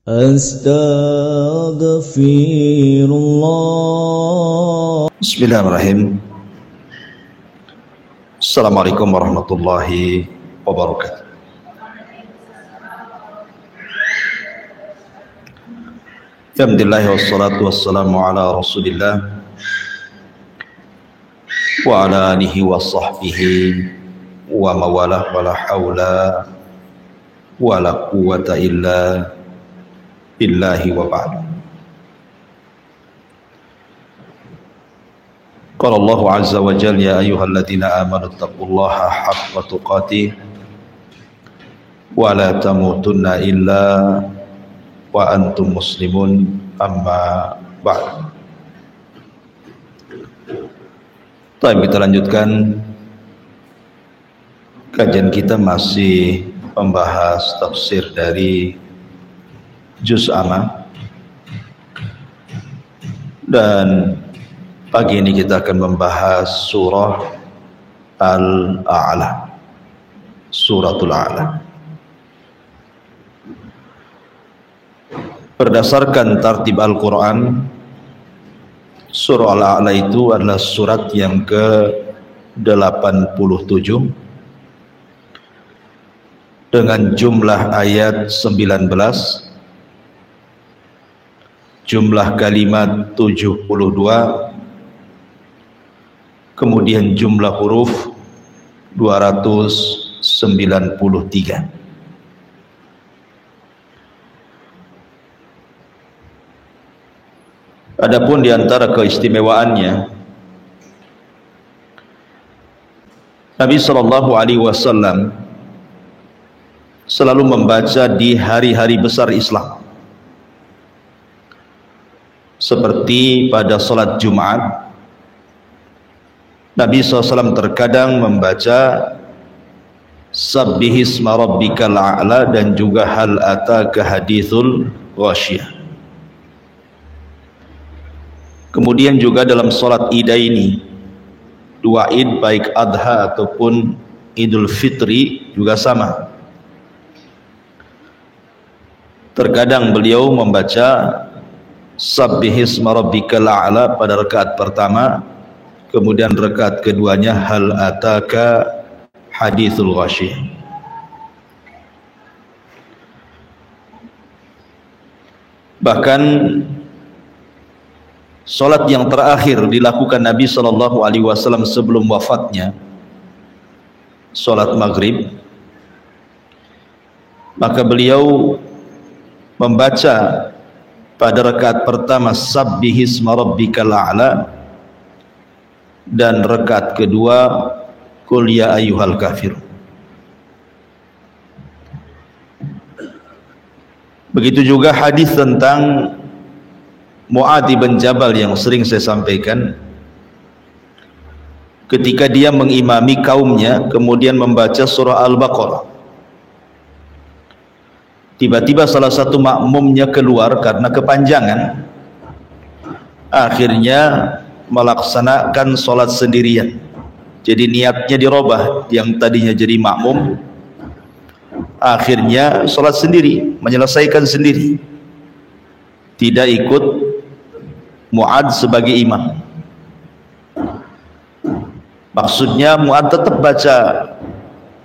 Astaghfirullah. Bismillahirrahmanirrahim. Assalamualaikum warahmatullahi wabarakatuh. Alhamdulillah wassalatu wassalamu ala Rasulillah wa ala alihi wa sahbihi wa mawalah wa la hawla wa la quwwata illa billahi wa ba'd. Qala Allah azza wa jalla ya ayyuhalladzina amanu taqullaha haqqa tuqatih wa la tamutunna illa wa antum muslimun, amma ba'd. Baik, kita lanjutkan kajian kita, masih membahas tafsir dari Juz Amma, dan pagi ini kita akan membahas surah Al-A'la, suratul A'la. Berdasarkan tartib Al-Quran, surah Al-A'la itu adalah surat yang ke-87 dengan jumlah ayat 19, jumlah kalimat 72, kemudian jumlah huruf 293. Adapun di antara keistimewaannya, Nabi SAW selalu membaca di hari-hari besar Islam, seperti pada salat Jumat. Nabi SAW terkadang membaca Sabbihisma rabbikal a'la dan juga Hal ataka hadithul ghasyiyah. Kemudian juga dalam salat Idaini, dua Id baik Adha ataupun Idul Fitri juga sama. Terkadang beliau membaca Sabbihisma rabbikal a'la pada rakaat pertama, kemudian rakaat keduanya Hal ataka hadithul ghasyiyah. Bahkan salat yang terakhir dilakukan Nabi SAW sebelum wafatnya, salat maghrib, maka beliau membaca pada rakaat pertama Sabbihisma rabbikal a'la, dan rakaat kedua Qul ya ayyuhal kafirun. Begitu juga hadis tentang Mu'adz bin Jabal yang sering saya sampaikan, ketika dia mengimami kaumnya kemudian membaca surah Al-Baqarah, tiba-tiba salah satu makmumnya keluar karena kepanjangan, akhirnya melaksanakan sholat sendirian. Jadi niatnya dirubah, yang tadinya jadi makmum akhirnya sholat sendiri, menyelesaikan sendiri, tidak ikut Mu'adz sebagai imam. Maksudnya Mu'adz tetap baca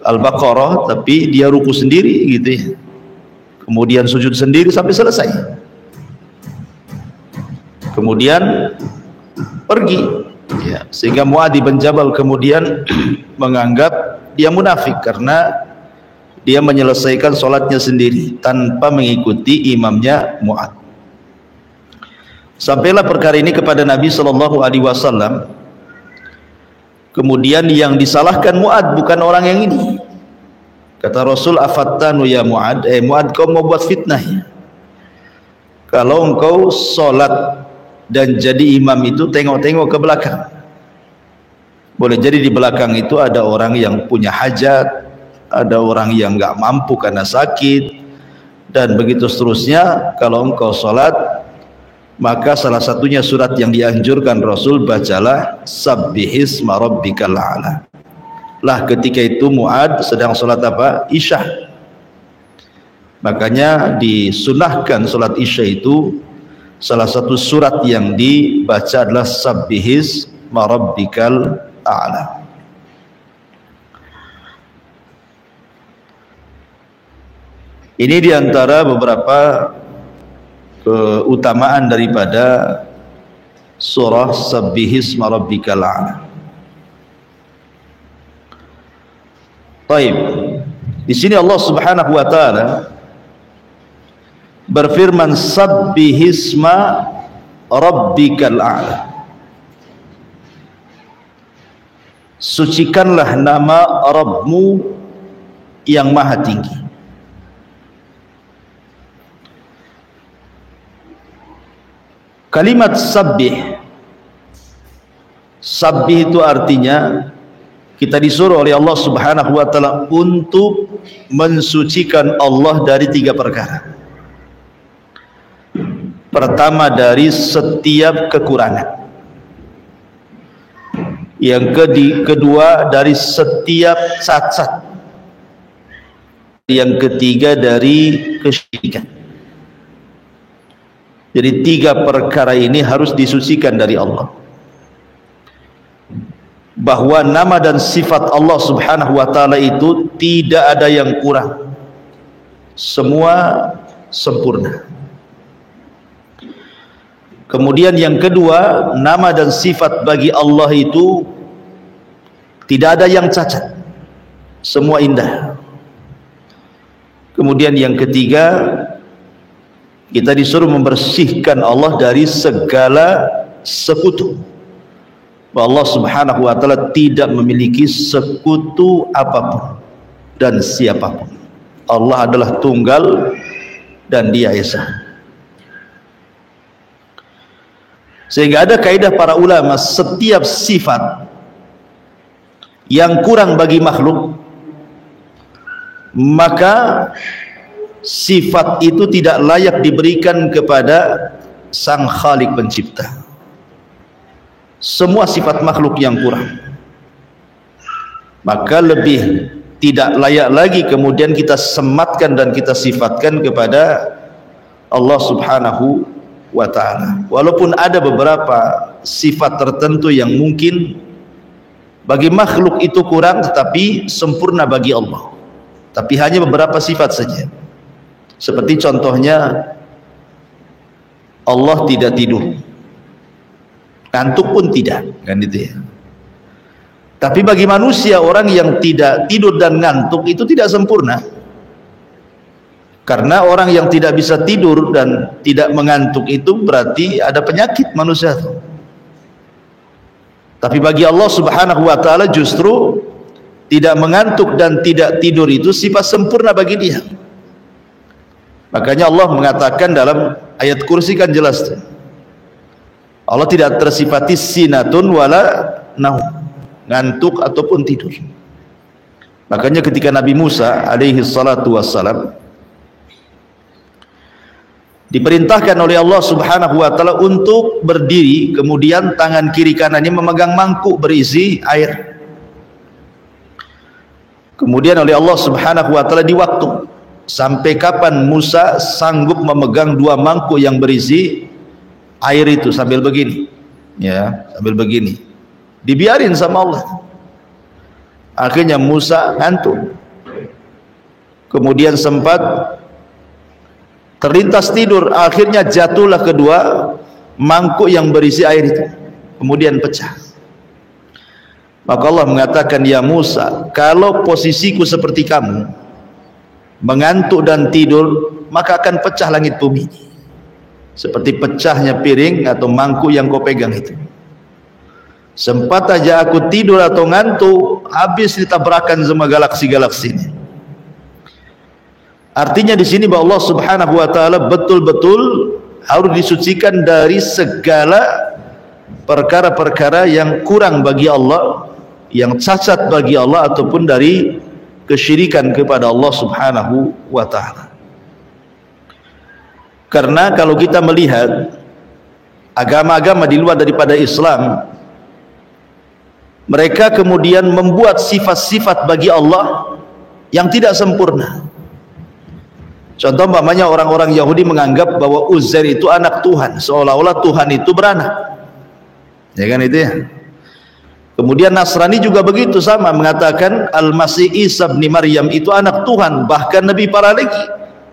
Al-Baqarah, tapi dia ruku sendiri gitu ya, kemudian sujud sendiri sampai selesai, kemudian pergi ya. Sehingga Mu'adz bin Jabal kemudian menganggap dia munafik karena dia menyelesaikan sholatnya sendiri tanpa mengikuti imamnya Mu'adz. Sampailah perkara ini kepada Nabi SAW. Kemudian yang disalahkan Mu'adz bukan orang yang ini. Kata Rasul, afattanu ya Mu'adz, Mu'adz, kau mau buat fitnah ya? Kalau engkau sholat dan jadi imam itu tengok-tengok ke belakang, boleh jadi di belakang itu ada orang yang punya hajat, ada orang yang nggak mampu karena sakit, dan begitu seterusnya. Kalau engkau sholat, maka salah satunya surat yang dianjurkan Rasul, bacalah Sabbihisma rabbikal a'la. Lah ketika itu Mu'adz sedang sholat apa? Isya. Makanya disunahkan salat Isya itu salah satu surat yang dibaca adalah Sabbihisma rabbikal a'la. Ini diantara beberapa keutamaan daripada surah Sabbihisma rabbikal a'la. Baik. Di sini Allah Subhanahu wa taala berfirman Sabbihisma rabbikal a'la. Sucikanlah nama Rabbmu yang maha tinggi. Kalimat sabbih, sabbih itu artinya kita disuruh oleh Allah Subhanahu wa taala untuk mensucikan Allah dari 3 perkara. Pertama, dari setiap kekurangan. Yang kedua, dari setiap cacat. Yang ketiga, dari kesyirikan. Jadi 3 perkara ini harus disucikan dari Allah. Bahwa nama dan sifat Allah Subhanahu wa taala itu tidak ada yang kurang. Semua sempurna. Kemudian yang kedua, nama dan sifat bagi Allah itu tidak ada yang cacat. Semua indah. Kemudian yang ketiga, kita disuruh membersihkan Allah dari segala sekutu. Allah Subhanahu wa taala tidak memiliki sekutu apapun dan siapapun. Allah adalah tunggal dan Dia esa. Sehingga ada kaidah para ulama, setiap sifat yang kurang bagi makhluk, maka sifat itu tidak layak diberikan kepada Sang Khalik Pencipta. Semua sifat makhluk yang kurang, maka lebih tidak layak lagi kemudian kita sematkan dan kita sifatkan kepada Allah Subhanahu wa ta'ala. Walaupun ada beberapa sifat tertentu yang mungkin bagi makhluk itu kurang tetapi sempurna bagi Allah, tapi hanya beberapa sifat saja. Seperti contohnya Allah tidak tidur, ngantuk pun tidak, kan itu ya. Tapi bagi manusia, orang yang tidak tidur dan ngantuk itu tidak sempurna. Karena orang yang tidak bisa tidur dan tidak mengantuk itu berarti ada penyakit manusia itu. Tapi bagi Allah Subhanahu wa taala justru tidak mengantuk dan tidak tidur itu sifat sempurna bagi Dia. Makanya Allah mengatakan dalam ayat kursi kan jelas, Allah tidak tersifati sinatun wala naum, ngantuk ataupun tidur. Makanya ketika Nabi Musa alaihi salatu wassalam diperintahkan oleh Allah Subhanahu wa taala untuk berdiri, kemudian tangan kiri kanannya memegang mangkuk berisi air. Kemudian oleh Allah Subhanahu wa taala diwaktu sampai kapan Musa sanggup memegang 2 mangkuk yang berisi air itu sambil begini, ya, sambil begini. Dibiarin sama Allah. Akhirnya Musa ngantuk. Kemudian sempat terlintas tidur, akhirnya jatuhlah kedua mangkuk yang berisi air itu, kemudian pecah. Maka Allah mengatakan, ya Musa, kalau posisiku seperti kamu, mengantuk dan tidur, maka akan pecah langit bumi, seperti pecahnya piring atau mangkuk yang kau pegang itu. Sempat aja aku tidur atau ngantuk, habis ditabrakan semua galaksi-galaksi ini. Artinya di sini bahwa Allah Subhanahu wa taala betul-betul harus disucikan dari segala perkara-perkara yang kurang bagi Allah, yang cacat bagi Allah, ataupun dari kesyirikan kepada Allah Subhanahu wa taala. Karena kalau kita melihat agama-agama di luar daripada Islam, mereka kemudian membuat sifat-sifat bagi Allah yang tidak sempurna. Contoh umpamanya orang-orang Yahudi menganggap bahwa Uzair itu anak Tuhan, seolah-olah Tuhan itu beranak. Ya kan itu ya. Kemudian Nasrani juga begitu, sama mengatakan Al-Masih Isa bin Maryam itu anak Tuhan. Bahkan Nabi para lagi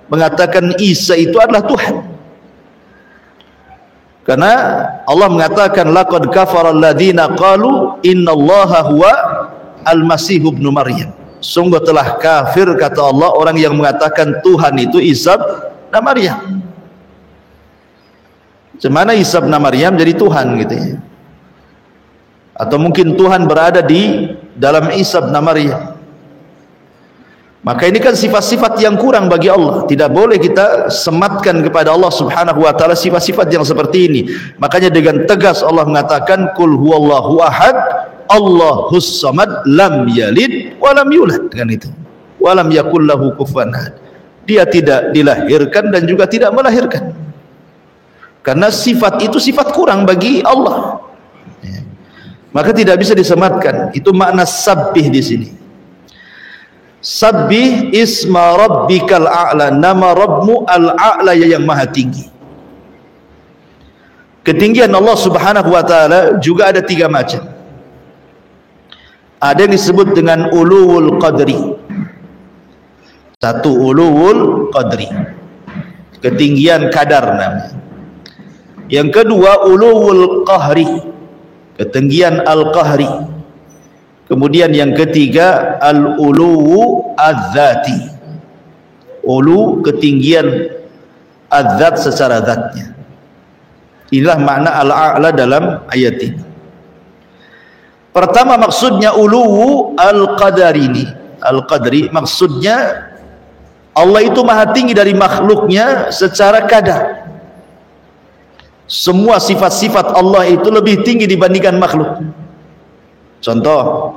mengatakan Isa itu adalah Tuhan. Karena Allah mengatakan laqad kafara alladziina qalu innallaha huwa al-masih ibnu Maryam. Sungguh telah kafir, kata Allah, orang yang mengatakan Tuhan itu Isa bin Maryam. Semana Isa bin Maryam jadi Tuhan gitu ya. Atau mungkin Tuhan berada di dalam Isa bin Maryam. Maka ini kan sifat-sifat yang kurang bagi Allah. Tidak boleh kita sematkan kepada Allah subhanahu wa ta'ala sifat-sifat yang seperti ini. Makanya dengan tegas Allah mengatakan Qul huwallahu ahad Allahus samad lam yalid walam yulad, kan itu. Walam yakul lahu kufuwan ahad. Dia tidak dilahirkan dan juga tidak melahirkan. Karena sifat itu sifat kurang bagi Allah. Maka tidak bisa disematkan. Itu makna sabbih di sini. Sabbih isma rabbikal a'la, nama Rabbmu al-a'la yang maha tinggi. Ketinggian Allah subhanahu wa ta'ala juga ada 3 macam. Ada yang disebut dengan uluwul qadri. Satu, uluwul qadri, ketinggian kadar namanya. Yang kedua, uluwul qahri, ketinggian al-qahri. Kemudian yang ketiga, al-uluwu az-zati, ulu, ketinggian az-zat secara zatnya. Inilah makna al-a'la dalam ayat ini. Pertama maksudnya uluwu al-qadari ini. Al-qadri maksudnya Allah itu maha tinggi dari makhluknya secara kadar. Semua sifat-sifat Allah itu lebih tinggi dibandingkan makhluk. Contoh,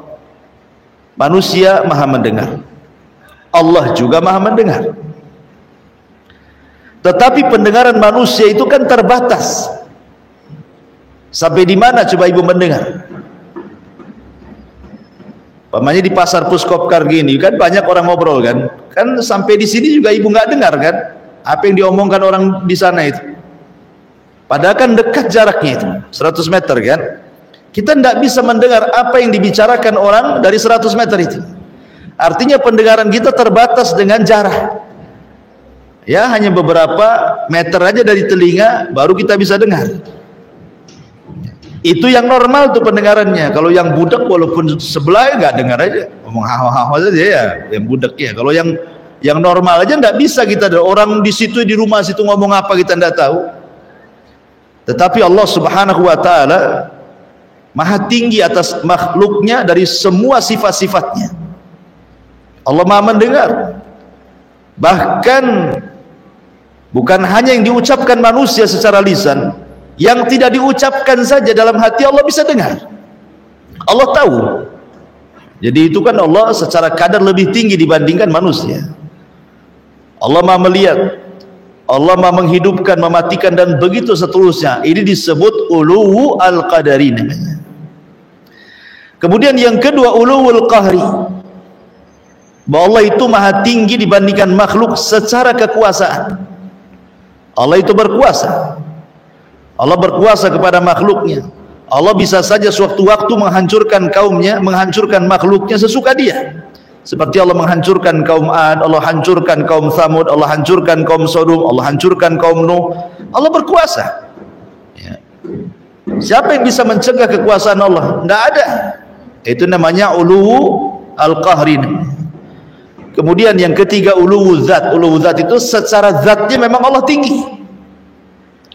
manusia maha mendengar, Allah juga maha mendengar. Tetapi pendengaran manusia itu kan terbatas. Sampai di mana coba ibu mendengar? Pamannya di pasar Puskopkar gini kan banyak orang ngobrol kan. Kan sampai di sini juga ibu nggak dengar kan apa yang diomongkan orang di sana itu. Padahal kan dekat jaraknya itu 100 meter kan. Kita tidak bisa mendengar apa yang dibicarakan orang dari 100 meter itu. Artinya pendengaran kita terbatas dengan jarak. Ya, hanya beberapa meter aja dari telinga baru kita bisa dengar. Itu yang normal tuh pendengarannya. Kalau yang budak walaupun sebelah nggak dengar aja, ngomong hahaha saja ya, yang budak ya. Kalau yang normal aja nggak bisa kita. Orang di situ di rumah situ ngomong apa kita nggak tahu. Tetapi Allah Subhanahu wa taala maha tinggi atas makhluknya dari semua sifat-sifatnya. Allah maha mendengar. Bahkan bukan hanya yang diucapkan manusia secara lisan, yang tidak diucapkan saja dalam hati Allah bisa dengar. Allah tahu. Jadi itu kan Allah secara kadar lebih tinggi dibandingkan manusia. Allah maha melihat, Allah maha menghidupkan, mematikan, dan begitu seterusnya. Ini disebut uluwu al-qadari namanya. Kemudian yang kedua, uluwul qahri, bahwa Allah itu maha tinggi dibandingkan makhluk secara kekuasaan. Allah itu berkuasa. Allah berkuasa kepada makhluknya. Allah bisa saja sewaktu-waktu menghancurkan kaumnya, menghancurkan makhluknya sesuka dia. Seperti Allah menghancurkan kaum Ad, Allah hancurkan kaum Tsamud, Allah hancurkan kaum Sodom, Allah hancurkan kaum Nuh. Allah berkuasa. Ya. Siapa yang bisa mencegah kekuasaan Allah? Tidak ada. Itu namanya uluwu al-qahri. Kemudian yang ketiga, uluwu zat. Uluwu zat itu secara zatnya memang Allah tinggi.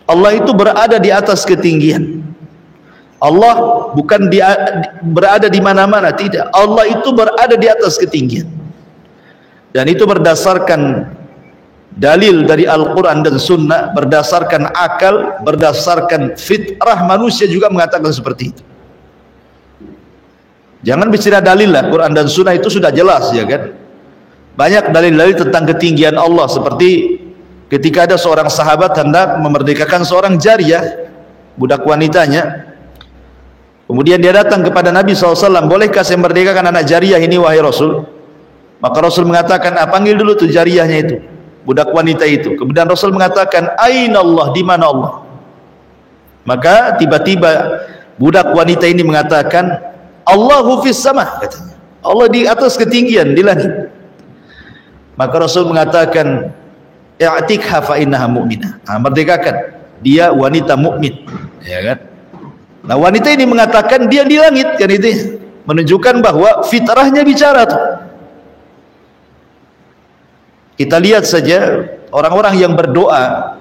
Allah itu berada di atas ketinggian. Allah bukan berada di mana-mana, tidak. Allah itu berada di atas ketinggian. Dan itu berdasarkan dalil dari Al-Quran dan Sunnah, berdasarkan akal, berdasarkan fitrah manusia juga mengatakan seperti itu. Jangan bicara dalil lah, Quran dan Sunnah itu sudah jelas ya kan. Banyak dalil-dalil tentang ketinggian Allah, seperti ketika ada seorang sahabat hendak memerdekakan seorang jariyah, budak wanitanya. Kemudian dia datang kepada Nabi SAW, bolehkah saya merdekakan anak jariyah ini wahai Rasul? Maka Rasul mengatakan, panggil dulu tuh jariyahnya itu, budak wanita itu. Kemudian Rasul mengatakan, "Aina Allah?" Di mana Allah? Maka tiba-tiba budak wanita ini mengatakan, "Allahu fis sama," katanya. Allah di atas ketinggian, di langit. Maka Rasul mengatakan, "I'tikha fa innaha mu'minah." Merdekakan, dia wanita mukmin, ya kan? Nah, wanita ini mengatakan dia di langit, kan itu menunjukkan bahwa fitrahnya bicara tuh. Kita lihat saja orang-orang yang berdoa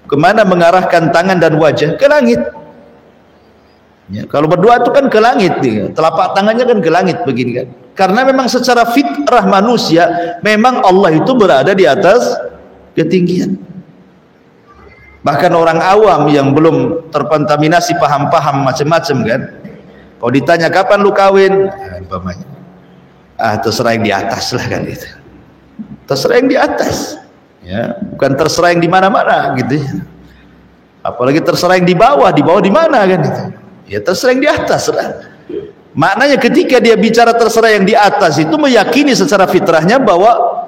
kemana mengarahkan tangan dan wajah? Ke langit. Ya, kalau berdoa itu kan ke langit, ya. Telapak tangannya kan ke langit begini kan. Karena memang secara fitrah manusia memang Allah itu berada di atas ketinggian. Bahkan orang awam yang belum terkontaminasi paham-paham macam-macam kan, kalau ditanya kapan lu kawin, terserah yang di atas lah kan itu. Terserah yang di atas, ya, bukan terserah yang di mana-mana gitu. Apalagi terserah yang di bawah di mana kan itu. Ya terserah yang di atas lah. Maknanya ketika dia bicara terserah yang di atas itu meyakini secara fitrahnya bahwa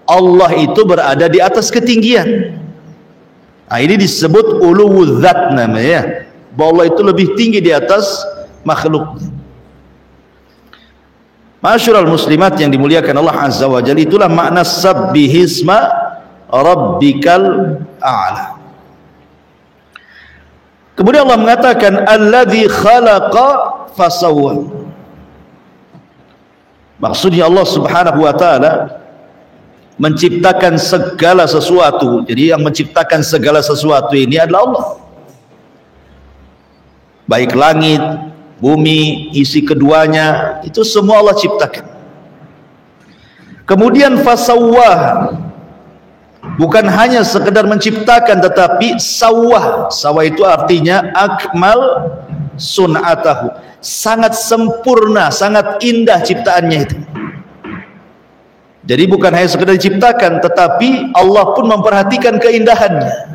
Allah itu berada di atas ketinggian. Nah, ini disebut uluwul dzat namanya, bahwa Allah itu lebih tinggi di atas makhluk. Masyarul muslimat yang dimuliakan Allah Azza wa Jalla, itulah makna sabbihisma rabbikal a'la. Kemudian Allah mengatakan alladzi khalaqa fasawwa. Maksudnya Allah Subhanahu wa taala menciptakan segala sesuatu. Jadi yang menciptakan segala sesuatu ini adalah Allah. Baik langit, bumi, isi keduanya, itu semua Allah ciptakan. Kemudian fasawwa, bukan hanya sekedar menciptakan, tetapi sawah. Sawah itu artinya akmal sun'atahu, sangat sempurna, sangat indah ciptaannya itu. Jadi bukan hanya sekedar diciptakan, tetapi Allah pun memperhatikan keindahannya,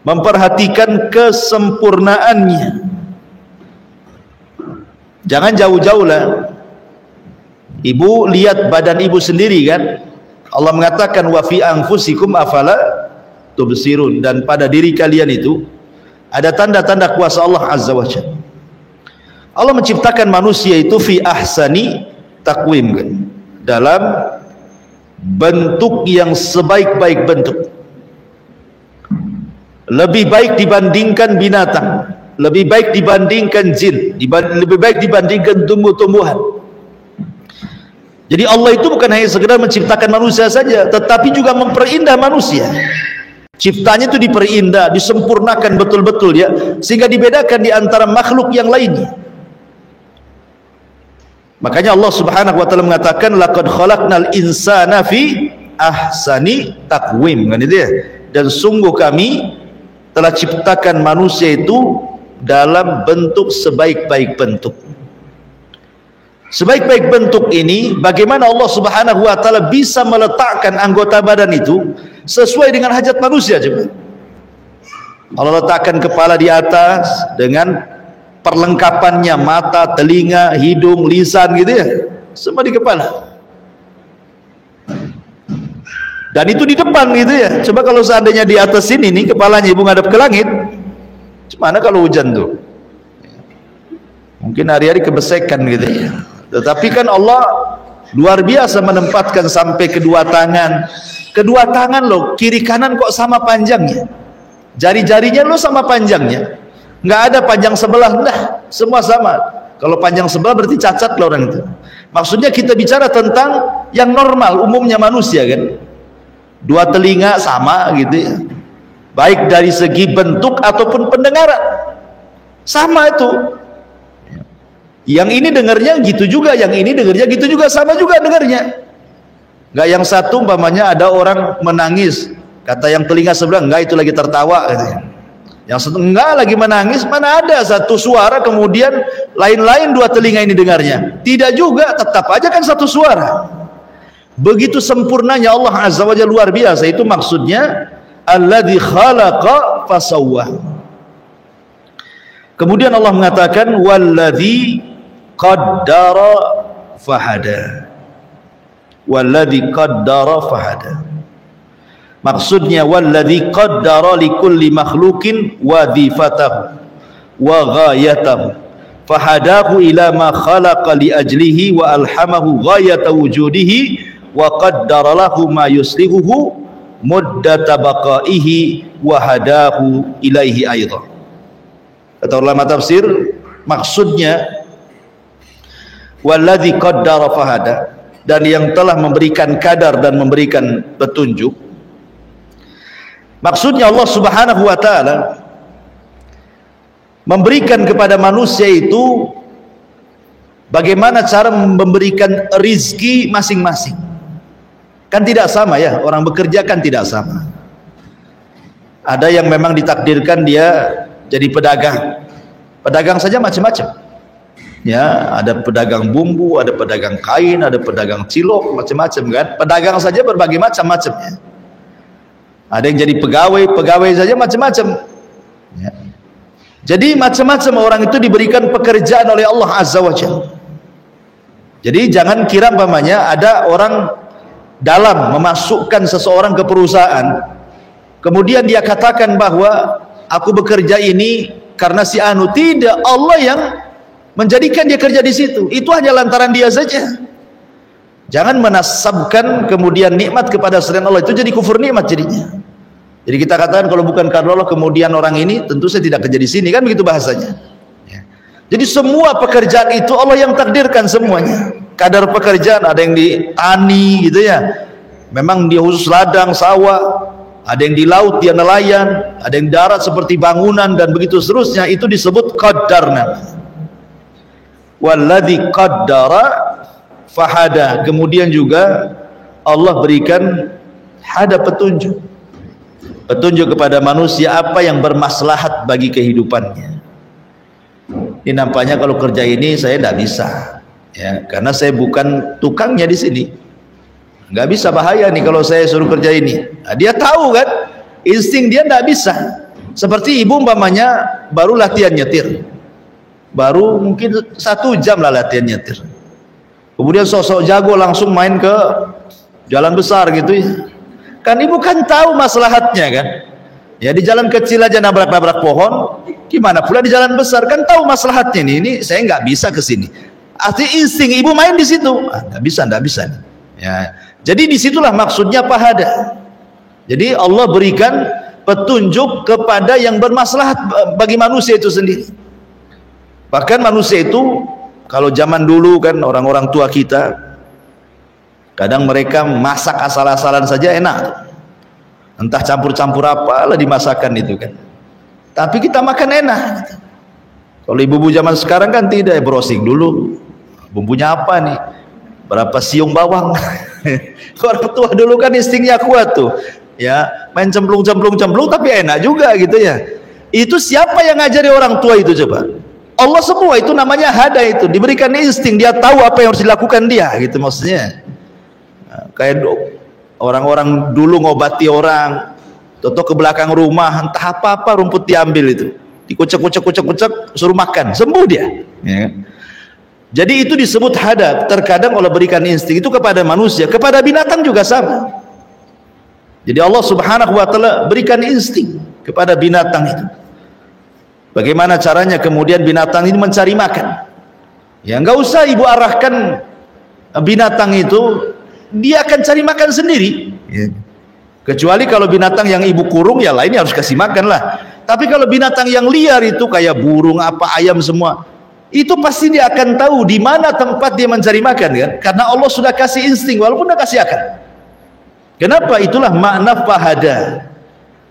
memperhatikan kesempurnaannya. Jangan jauh-jauh lah, ibu lihat badan ibu sendiri kan. Allah mengatakan wa fi anfusikum afala tubsirun, dan pada diri kalian itu ada tanda-tanda kuasa Allah Azza wa Jalla. Allah menciptakan manusia itu fi ahsani takwim kan, dalam bentuk yang sebaik-baik bentuk, lebih baik dibandingkan binatang, lebih baik dibandingkan jin, lebih baik dibandingkan tumbuh-tumbuhan. Jadi Allah itu bukan hanya sekedar menciptakan manusia saja, tetapi juga memperindah manusia. Ciptanya itu diperindah, disempurnakan betul-betul ya, sehingga dibedakan di antara makhluk yang lainnya. Makanya Allah Subhanahu wa taala mengatakan laqad khalaqnal insana fi ahsani taqwim, kan itu ya. Dan sungguh kami telah ciptakan manusia itu dalam bentuk sebaik-baik bentuk. Sebaik-baik bentuk ini, bagaimana Allah Subhanahu wa taala bisa meletakkan anggota badan itu sesuai dengan hajat manusia coba. Allah letakkan kepala di atas dengan perlengkapannya, mata, telinga, hidung, lisan gitu ya, semua di kepala. Dan itu di depan gitu ya. Coba kalau seandainya di atas sini nih kepalanya ibu ngadep ke langit, gimana kalau hujan tuh? Mungkin hari-hari kebesekan gitu ya. Tetapi kan Allah luar biasa menempatkan sampai kedua tangan. Kedua tangan loh, kiri kanan kok sama panjangnya. Jari-jarinya lo sama panjangnya. Nggak ada panjang sebelah, nah semua sama. Kalau panjang sebelah berarti cacat loh orang itu. Maksudnya kita bicara tentang yang normal umumnya manusia kan. Dua telinga sama gitu ya, baik dari segi bentuk ataupun pendengaran sama itu. Yang ini dengarnya gitu juga, yang ini dengarnya gitu juga, sama juga dengarnya. Nggak yang satu umpamanya ada orang menangis, kata yang telinga sebelah enggak itu lagi tertawa katanya. Yang satu enggak lagi menangis, mana ada satu suara kemudian lain-lain dua telinga ini dengarnya. Tidak juga, tetap aja kan satu suara. Begitu sempurnanya Allah Azza wa Jalla, luar biasa. Itu maksudnya alladzi khalaqa fasawwa. Kemudian Allah mengatakan walladzi qaddara fahada. Walladzi qaddara fahada. Maksudnya walladzi qaddara likulli makhluqin wadhifatahu wa ghayatahu fahadahu ila ma khalaqa li ajlihi wa alhamahu ghayata wujudihi wa qaddara lahu ma yuslihuhu muddata baqaihi wa hadahu ilaihi aidan. Kata ulama tafsir, maksudnya walladzi qaddara fahada, dan yang telah memberikan kadar dan memberikan petunjuk. Maksudnya Allah Subhanahu wa taala memberikan kepada manusia itu bagaimana cara memberikan rizki masing-masing. Kan tidak sama ya, orang bekerja kan tidak sama. Ada yang memang ditakdirkan dia jadi pedagang. Pedagang saja macam-macam. Ya, ada pedagang bumbu, ada pedagang kain, ada pedagang cilok, macam-macam kan. Pedagang saja berbagai macam-macamnya. Ada yang jadi pegawai, pegawai saja macam-macam. Ya. Jadi macam-macam orang itu diberikan pekerjaan oleh Allah Azza wa Jalla. Jadi jangan kira umpamanya ada orang dalam memasukkan seseorang ke perusahaan, kemudian dia katakan bahwa aku bekerja ini karena si anu. Tidak, Allah yang menjadikan dia kerja di situ. Itu hanya lantaran dia saja. Jangan menasabkan kemudian nikmat kepada selain Allah, itu jadi kufur nikmat jadinya. Jadi kita katakan kalau bukan karena Allah kemudian orang ini tentu saya tidak kerja di sini, kan begitu bahasanya. Ya. Jadi semua pekerjaan itu Allah yang takdirkan semuanya. Kadar pekerjaan, ada yang di tani gitu ya, memang dia khusus ladang sawah, ada yang di laut dia nelayan, ada yang darat seperti bangunan dan begitu seterusnya. Itu disebut qaddarna. Walladzi qaddara fahada. Kemudian juga Allah berikan hada petunjuk kepada manusia apa yang bermaslahat bagi kehidupannya. Ini nampaknya kalau kerja ini saya tidak bisa, ya, karena saya bukan tukangnya di sini. Nggak bisa, bahaya nih kalau saya suruh kerja ini. Nah, dia tahu kan, insting dia tidak bisa. Seperti ibu umpamanya baru latihan nyetir, baru mungkin 1 jam lah latihan nyetir. Kemudian sosok jago langsung main ke jalan besar gitu ya. Kan ibu kan tahu maslahatnya kan. Ya di jalan kecil aja nabrak-nabrak pohon, gimana pula di jalan besar, kan tahu maslahatnya nih. Ini saya nggak bisa ke sini. Arti insting ibu main di situ. Nggak bisa. Ya. Jadi disitulah maksudnya pahada. Jadi Allah berikan petunjuk kepada yang bermaslahat bagi manusia itu sendiri. Bahkan manusia itu kalau zaman dulu kan orang-orang tua kita, kadang mereka masak asal-asalan saja enak, entah campur-campur apalah dimasakan itu kan, tapi kita makan enak gitu. Kalau ibu-ibu zaman sekarang kan tidak, browsing dulu bumbunya apa nih, berapa siung bawang. Orang tua dulu kan instingnya kuat tuh ya, main cemplung tapi enak juga gitu ya. Itu siapa yang ngajari orang tua itu coba? Allah semua. Itu namanya hada, itu diberikan insting, dia tahu apa yang harus dilakukan dia gitu maksudnya. Kayak orang-orang dulu ngobati orang, toto ke belakang rumah, entah apa-apa rumput diambil itu, dikucek, suruh makan, sembuh dia ya. Jadi itu disebut hada. Terkadang Allah berikan insting itu kepada manusia, kepada binatang juga sama. Jadi Allah Subhanahu wa taala berikan insting kepada binatang itu. Bagaimana caranya kemudian binatang ini mencari makan? Ya nggak usah ibu arahkan binatang itu, dia akan cari makan sendiri ya. Kecuali kalau binatang yang ibu kurung, ya lainnya harus kasih makan lah. Tapi kalau binatang yang liar itu kayak burung, apa, ayam semua, itu pasti dia akan tahu di mana tempat dia mencari makan kan, karena Allah sudah kasih insting walaupun tidak kasih akan. Kenapa? Itulah makna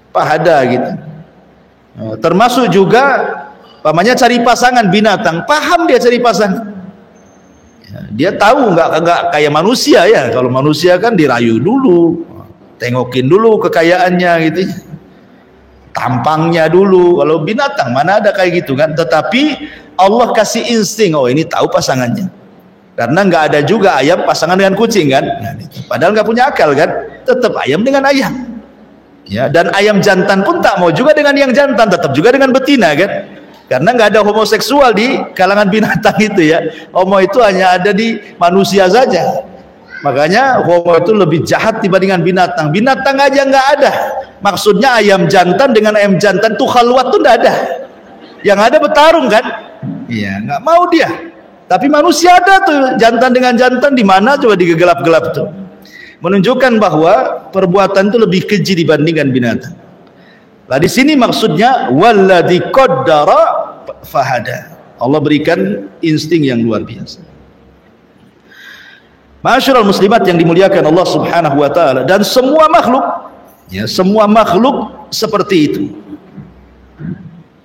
pahada gitu. Termasuk juga pamannya cari pasangan binatang, paham dia cari pasangan. Dia tahu, nggak kayak manusia ya. Kalau manusia kan dirayu dulu, tengokin dulu kekayaannya gitu, tampangnya dulu. Kalau binatang mana ada kayak gitu kan. Tetapi Allah kasih insting, oh ini tahu pasangannya. Karena nggak ada juga ayam pasangan dengan kucing kan. Nah, padahal nggak punya akal kan, tetap ayam dengan ayam. Ya, dan ayam jantan pun tak mau juga dengan yang jantan, tetap juga dengan betina kan. Karena nggak ada homoseksual di kalangan binatang itu ya. Homo itu hanya ada di manusia saja. Makanya homo itu lebih jahat dibandingkan binatang. Binatang aja nggak ada. Maksudnya ayam jantan dengan ayam jantan tuh khalwat tuh nggak ada. Yang ada bertarung kan? Iya, nggak mau dia. Tapi manusia ada tuh jantan dengan jantan, di mana coba digelap-gelap tuh. Menunjukkan bahwa perbuatan itu lebih keji dibandingkan binatang. Nah di sini maksudnya walladzi qaddara fahada. Allah berikan insting yang luar biasa. Ma'asyiral muslimat yang dimuliakan Allah Subhanahu wa taala, dan semua makhluk, ya, semua makhluk seperti itu.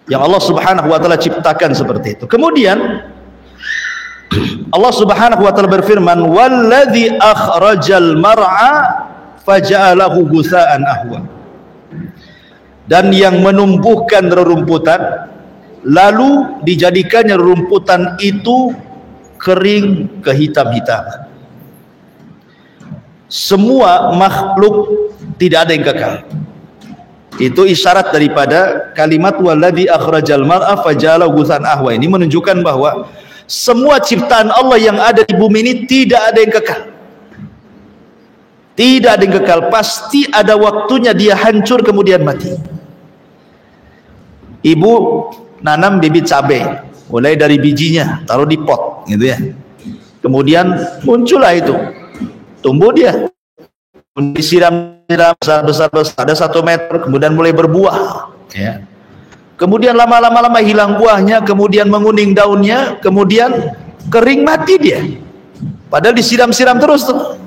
Yang Allah Subhanahu wa taala ciptakan seperti itu. Kemudian Allah Subhanahu wa taala berfirman, "Walladzi akhrajal mar'a faja'alahu ghutsa'an ahwa." Dan yang menumbuhkan rerumputan lalu dijadikannya rerumputan itu kering kehitam-hitaman. Semua makhluk tidak ada yang kekal. Itu isyarat daripada kalimat walladzi akhrajal mar'a faja'alahu ghutsa'an ahwa. Ini menunjukkan bahwa semua ciptaan Allah yang ada di bumi ini tidak ada yang kekal. Tidak ada yang kekal, pasti ada waktunya dia hancur kemudian mati. Ibu nanam bibit cabai, mulai dari bijinya taruh di pot gitu ya. Kemudian muncullah itu. Tumbuh dia, disiram besar ada 1 meter, kemudian mulai berbuah ya. Kemudian lama-lama hilang buahnya, kemudian menguning daunnya, kemudian kering mati dia, padahal disiram-siram terus tuh.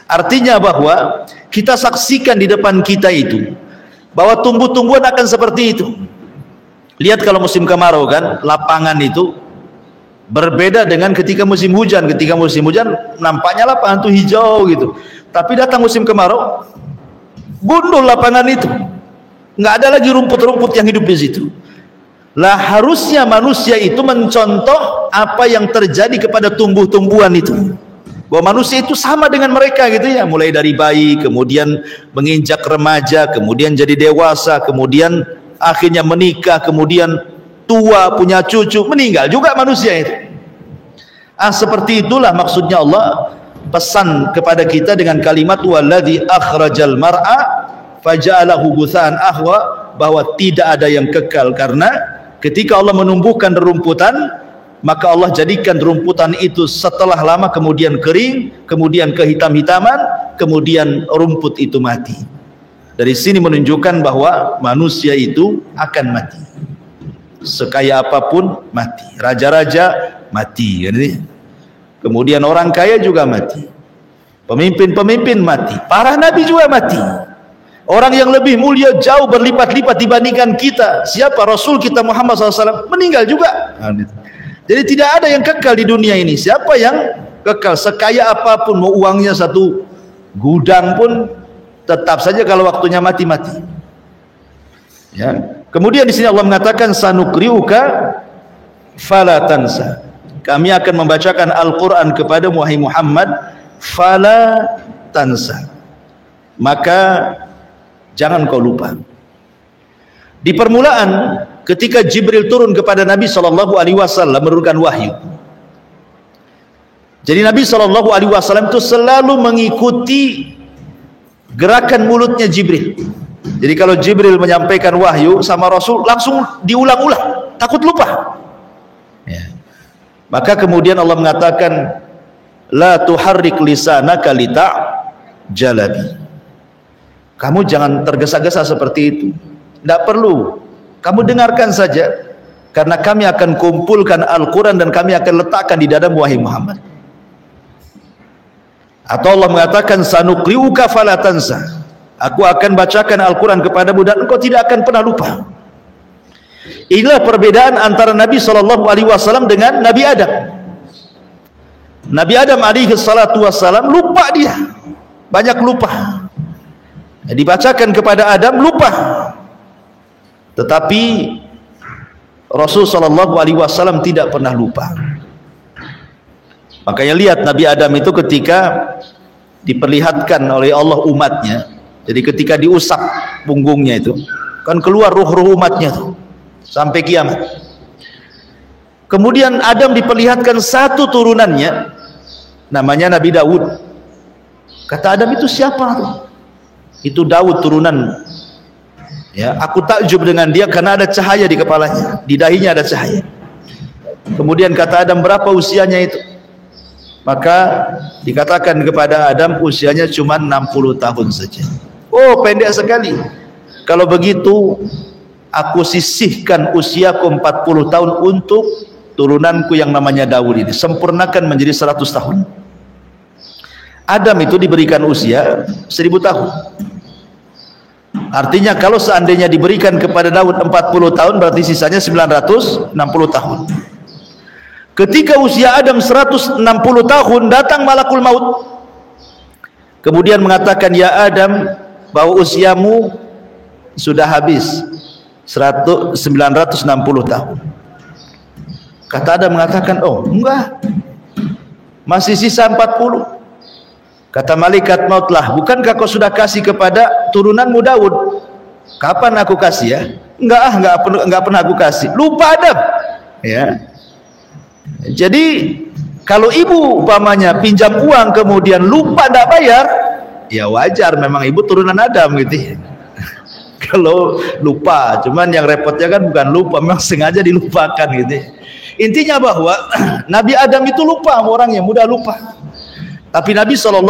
Artinya bahwa kita saksikan di depan kita itu bahwa tumbuh-tumbuhan akan seperti itu. Lihat kalau musim kemarau kan, lapangan itu berbeda dengan ketika musim hujan. Ketika musim hujan nampaknya lapangan itu hijau gitu, tapi datang musim kemarau gundul lapangan itu, nggak ada lagi rumput-rumput yang hidup di situ. Lah harusnya manusia itu mencontoh apa yang terjadi kepada tumbuh-tumbuhan itu, bahwa manusia itu sama dengan mereka gitu ya, mulai dari bayi, kemudian menginjak remaja, kemudian jadi dewasa, kemudian akhirnya menikah, kemudian tua, punya cucu, meninggal juga manusia itu. Seperti itulah maksudnya Allah pesan kepada kita dengan kalimat walladzi akhrajal mar'a faja'alahu ghutsa'an ahwa, bahwa tidak ada yang kekal, karena ketika Allah menumbuhkan rerumputan, maka Allah jadikan rerumputan itu setelah lama kemudian kering, kemudian kehitam-hitaman, kemudian rumput itu mati. Dari sini menunjukkan bahwa manusia itu akan mati. Sekaya apapun mati, raja-raja mati kan? Kemudian orang kaya juga mati, pemimpin-pemimpin mati, para nabi juga mati. Orang yang lebih mulia jauh berlipat-lipat dibandingkan kita, siapa? Rasul kita Muhammad SAW meninggal juga. Jadi tidak ada yang kekal di dunia ini. Siapa yang kekal? Sekaya apapun, mau uangnya 1 gudang pun tetap saja kalau waktunya mati-mati ya. Kemudian di sini Allah mengatakan sanukriuka fala tansa, kami akan membacakan Al-Quran kepada wahai Muhammad, fala tansa, maka jangan kau lupa. Di permulaan ketika Jibril turun kepada Nabi SAW menurunkan wahyu, jadi Nabi SAW itu selalu mengikuti gerakan mulutnya Jibril. Jadi kalau Jibril menyampaikan wahyu sama Rasul langsung diulang-ulang, takut lupa ya. Maka kemudian Allah mengatakan la tuharrik lisanaka lita'jalabi, kamu jangan tergesa-gesa seperti itu, tidak perlu, kamu dengarkan saja, karena kami akan kumpulkan Al-Quran dan kami akan letakkan di dadamu wahai Muhammad. Atau Allah mengatakan sanukriuka fala tansa, aku akan bacakan Al-Quran kepadamu dan engkau tidak akan pernah lupa. Inilah perbedaan antara Nabi SAW dengan Nabi Adam. Nabi Adam SAW lupa, dia banyak lupa, dibacakan kepada Adam lupa. Tetapi Rasul SAW tidak pernah lupa. Makanya lihat Nabi Adam itu ketika diperlihatkan oleh Allah umatnya, jadi ketika diusap punggungnya itu kan keluar ruh-ruh umatnya tuh sampai kiamat. Kemudian Adam diperlihatkan satu turunannya namanya Nabi Daud. Kata Adam, itu siapa tuh? Itu Daud turunan. Ya, aku takjub dengan dia karena ada cahaya di kepalanya, di dahinya ada cahaya. Kemudian kata Adam, berapa usianya itu? Maka dikatakan kepada Adam usianya cuma 60 tahun saja. Oh, pendek sekali. Kalau begitu aku sisihkan usiaku 40 tahun untuk turunanku yang namanya Daud ini, sempurnakan menjadi 100 tahun. Adam itu diberikan usia 1000 tahun. Artinya kalau seandainya diberikan kepada Daud 40 tahun, berarti sisanya 960 tahun. Ketika usia Adam 160 tahun, datang malakul maut. Kemudian mengatakan, ya Adam, bahwa usiamu sudah habis 960 tahun. Kata Adam mengatakan, oh enggak, masih sisa 40. Kata malaikat maut, lah bukankah kau sudah kasih kepada turunanmu Daud? Kapan aku kasih ya? Enggak pernah aku kasih. Lupa Adam. Ya. Jadi kalau ibu umpamanya pinjam uang kemudian lupa tidak bayar, ya wajar, memang ibu turunan Adam gitu. Kalau lupa, cuman yang repotnya kan bukan lupa, memang sengaja dilupakan gitu. Intinya bahwa Nabi Adam itu lupa, orang yang mudah lupa. Tapi Nabi SAW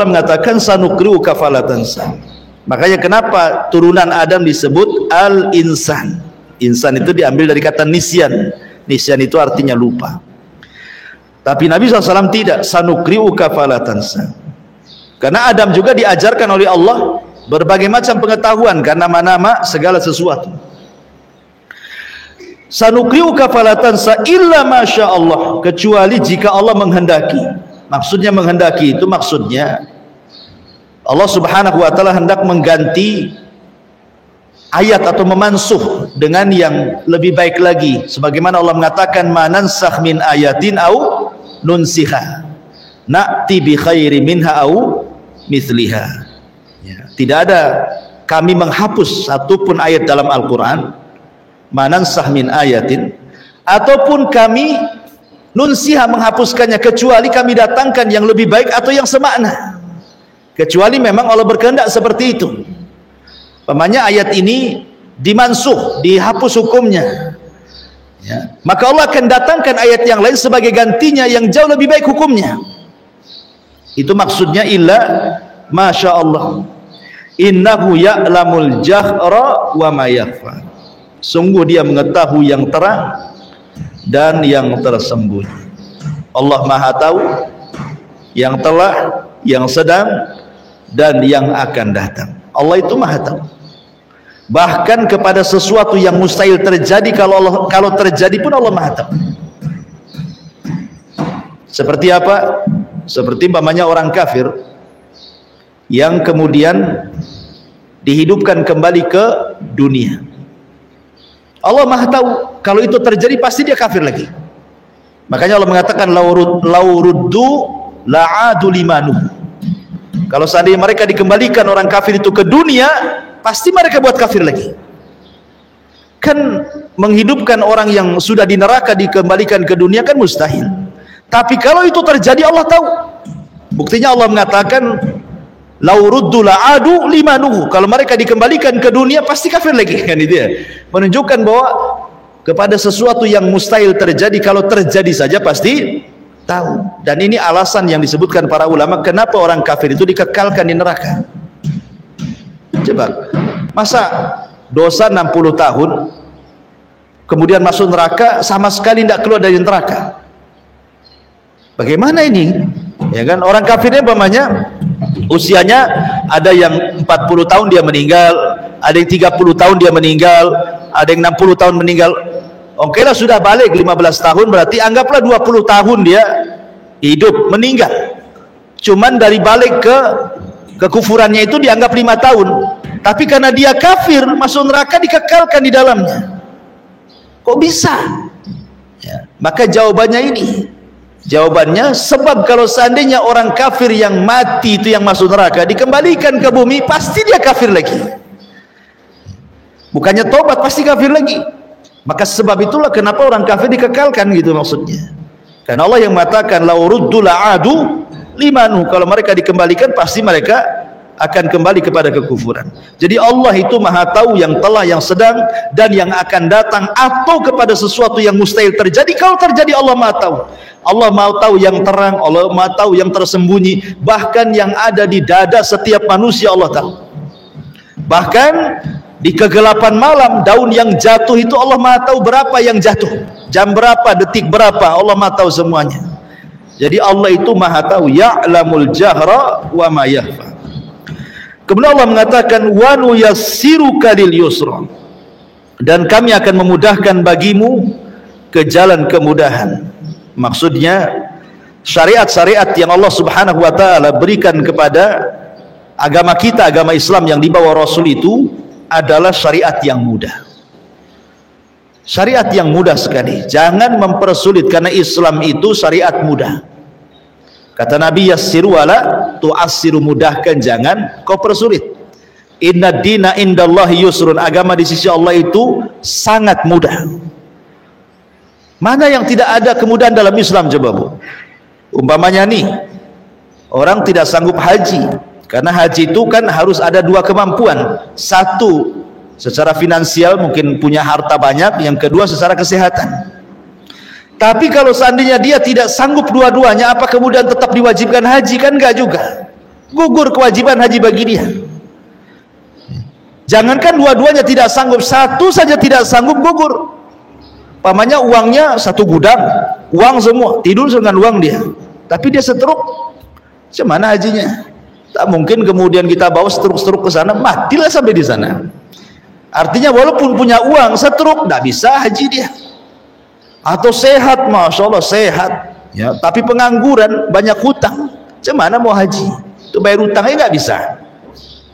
mengatakan sanukri'uka fala tansa. Makanya kenapa turunan Adam disebut al-insan. Insan itu diambil dari kata nisyan. Nisyan itu artinya lupa. Tapi Nabi SAW tidak, sanukri'uka fala tansa. Karena Adam juga diajarkan oleh Allah berbagai macam pengetahuan karena nama-nama segala sesuatu. Sanukri'uka fala tansa illa masya Allah, kecuali jika Allah menghendaki. Maksudnya menghendaki itu maksudnya Allah Subhanahu wa taala hendak mengganti ayat atau memansuh dengan yang lebih baik lagi, sebagaimana Allah mengatakan manansakh min ayatin au nunsiha na'ti bi khairi minha au mithliha. Ya, tidak ada kami menghapus satupun ayat dalam Al-Qur'an, manansakh min ayatin, ataupun kami nunsiha menghapuskannya, kecuali kami datangkan yang lebih baik atau yang semakna, kecuali memang Allah berkehendak seperti itu. Pamannya ayat ini dimansuh, dihapus hukumnya, ya, maka Allah akan datangkan ayat yang lain sebagai gantinya yang jauh lebih baik hukumnya. Itu maksudnya illa masya Allah, innahu ya'lamul jahra wa ma yakhfa. Sungguh dia mengetahui yang terang dan yang tersembunyi. Allah Maha tahu yang telah, yang sedang, dan yang akan datang. Allah itu Maha tahu. Bahkan kepada sesuatu yang mustahil terjadi, kalau terjadi pun Allah Maha tahu. Seperti apa? Seperti umpamanya orang kafir yang kemudian dihidupkan kembali ke dunia. Allah Maha tahu kalau itu terjadi pasti dia kafir lagi. Makanya Allah mengatakan lauruddu la'adu limanu. Kalau seandainya mereka dikembalikan orang kafir itu ke dunia, pasti mereka buat kafir lagi. Kan menghidupkan orang yang sudah di neraka dikembalikan ke dunia kan mustahil. Tapi kalau itu terjadi Allah tahu. Buktinya Allah mengatakan lauruddu la'adu limanuhu. Kalau mereka dikembalikan ke dunia pasti kafir lagi, kan itu ya. Menunjukkan bahwa kepada sesuatu yang mustahil terjadi, kalau terjadi saja pasti tahu. Dan ini alasan yang disebutkan para ulama kenapa orang kafir itu dikekalkan di neraka. Coba, masa dosa 60 tahun kemudian masuk neraka sama sekali tidak keluar dari neraka? Bagaimana ini? Ya kan, orang kafirnya umpamanya usianya ada yang 40 tahun dia meninggal, ada yang 30 tahun dia meninggal, ada yang 60 tahun meninggal. Oke lah, sudah balik 15 tahun, berarti anggaplah 20 tahun dia hidup, meninggal. Cuman dari balik ke kekufurannya itu dianggap 5 tahun. Tapi karena dia kafir, masuk neraka dikekalkan di dalamnya. Kok bisa? Ya, maka jawabannya ini. Jawabannya sebab kalau seandainya orang kafir yang mati itu yang masuk neraka dikembalikan ke bumi, pasti dia kafir lagi. Bukannya tobat, pasti kafir lagi. Maka sebab itulah kenapa orang kafir dikekalkan gitu maksudnya. Karena Allah yang mengatakan lauruddu la'adu limanu, kalau mereka dikembalikan pasti mereka akan kembali kepada kekufuran. Jadi Allah itu maha tahu yang telah, yang sedang, dan yang akan datang, atau kepada sesuatu yang mustahil terjadi. Kalau terjadi Allah maha tahu. Allah maha tahu yang terang, Allah maha tahu yang tersembunyi, bahkan yang ada di dada setiap manusia Allah tahu. Bahkan di kegelapan malam, daun yang jatuh itu Allah maha tahu berapa yang jatuh, jam berapa, detik berapa, Allah maha tahu semuanya. Jadi Allah itu maha tahu, ya'lamul jahra wa ma yakhfa. Kemudian Allah mengatakan, wa nuyassiruka lil yusra, dan kami akan memudahkan bagimu ke jalan kemudahan. Maksudnya syariat-syariat yang Allah Subhanahu wa taala berikan kepada agama kita, agama Islam yang dibawa Rasul itu adalah syariat yang mudah. Syariat yang mudah sekali. Jangan mempersulit, karena Islam itu syariat mudah. Kata Nabi, yassiru wala tu'assiru, mudahkan, jangan kau persulit. Inna dina indallahi yusrun, agama di sisi Allah itu sangat mudah. Mana yang tidak ada kemudahan dalam Islam, coba Bu? Umpamanya nih, orang tidak sanggup haji, karena haji itu kan harus ada dua kemampuan. Satu, secara finansial mungkin punya harta banyak, yang kedua secara kesehatan. Tapi kalau seandainya dia tidak sanggup dua-duanya, apa kemudian tetap diwajibkan haji? Kan enggak juga. Gugur kewajiban haji bagi dia. Jangankan dua-duanya tidak sanggup, satu saja tidak sanggup, gugur. Pamannya uangnya satu gudang, uang semua, tidur dengan uang dia. Tapi dia setruk, gimana hajinya? Tak mungkin kemudian kita bawa setruk-setruk ke sana, matilah sampai di sana. Artinya walaupun punya uang, setruk, tidak bisa haji dia. Atau sehat, Masya Allah sehat, ya, tapi pengangguran, banyak hutang, gimana mau haji? Itu bayar hutangnya nggak bisa,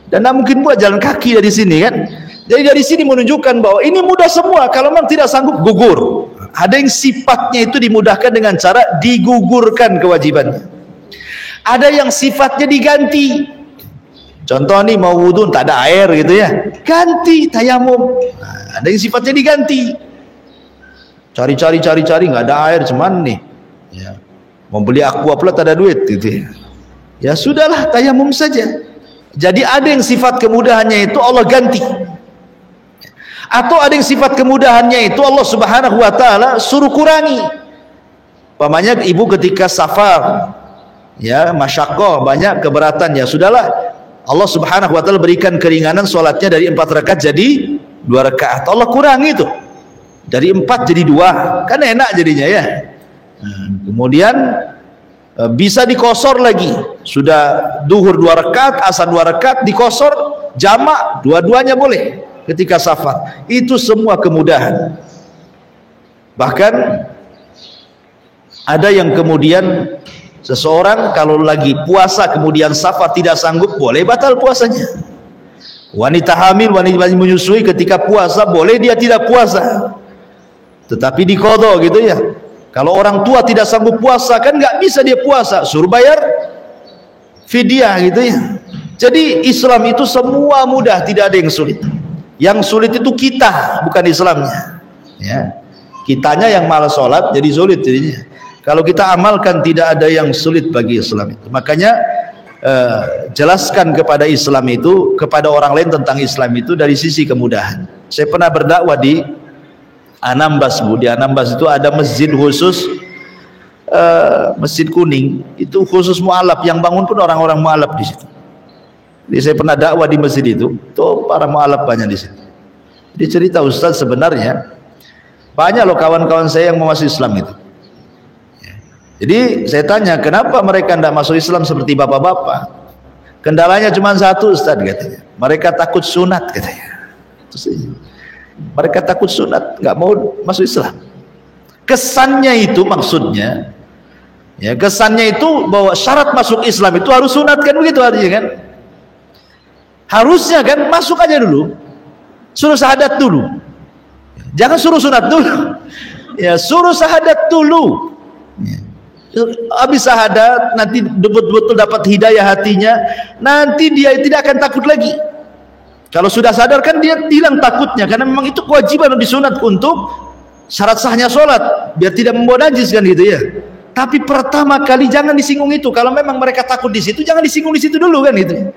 dan tidak mungkin buat jalan kaki dari sini kan. Jadi dari sini menunjukkan bahwa ini mudah semua. Kalau memang tidak sanggup, gugur. Ada yang sifatnya itu dimudahkan dengan cara digugurkan kewajibannya. Ada yang sifatnya diganti. Contoh nih, mau wudhu tak ada air gitu ya, ganti tayamum. Nah, ada yang sifatnya diganti. Cari-cari nggak ada air, cuman nih ya, mau beli aqua pula tak ada duit gitu ya. Ya sudahlah, tayamum saja. Jadi ada yang sifat kemudahannya itu Allah ganti, atau ada yang sifat kemudahannya itu Allah Subhanahu wa taala suruh kurangi. Pamannya ibu ketika safar, ya masyaqqah, banyak keberatan, ya sudahlah, Allah Subhanahu wa taala berikan keringanan, sholatnya dari 4 rakaat jadi 2 rakaat. Allah kurangi itu dari 4 jadi 2, kan enak jadinya ya. Kemudian bisa dikosor lagi, sudah duhur 2 rakaat, asar 2 rakaat, dikosor jamak, dua-duanya boleh ketika safar. Itu semua kemudahan. Bahkan ada yang kemudian seseorang kalau lagi puasa kemudian safar tidak sanggup, boleh batal puasanya. Wanita hamil, wanita menyusui ketika puasa, boleh dia tidak puasa, tetapi diqadha gitu ya. Kalau orang tua tidak sanggup puasa, kan nggak bisa dia puasa, suruh bayar fidyah gitu ya. Jadi Islam itu semua mudah, tidak ada yang sulit. Yang sulit itu kita, bukan Islamnya ya. Kitanya yang malas sholat jadi sulit jadinya. Kalau kita amalkan, tidak ada yang sulit bagi Islam itu. Makanya jelaskan kepada Islam itu, kepada orang lain tentang Islam itu dari sisi kemudahan. Saya pernah berdakwah di Anambas Bu. Di Anambas itu ada masjid khusus, Masjid Kuning, itu khusus mu'alaf, yang bangun pun orang-orang mu'alaf di situ. Jadi saya pernah dakwah di masjid itu, tuh para mu'alaf banyak di situ. Dia cerita, Ustaz, sebenarnya banyak loh kawan-kawan saya yang mau masuk Islam itu. Jadi saya tanya, kenapa mereka tidak masuk Islam seperti bapak-bapak? Kendalanya cuma satu, Ustaz, katanya, mereka takut sunat katanya. Terus mereka takut sunat, nggak mau masuk Islam. Kesannya itu, maksudnya ya, kesannya itu bahwa syarat masuk Islam itu harus sunat, kan begitu artinya kan. Harusnya kan masuk aja dulu, suruh syahadat dulu, jangan suruh sunat dulu ya, suruh syahadat dulu ya. Habis syahadat, nanti betul-betul dapat hidayah hatinya, nanti dia tidak akan takut lagi. Kalau sudah sadar kan dia hilang takutnya, karena memang itu kewajiban disunat untuk syarat sahnya sholat, biar tidak membawa najis kan gitu ya. Tapi pertama kali jangan disinggung itu. Kalau memang mereka takut di situ, jangan disinggung di situ dulu kan itu.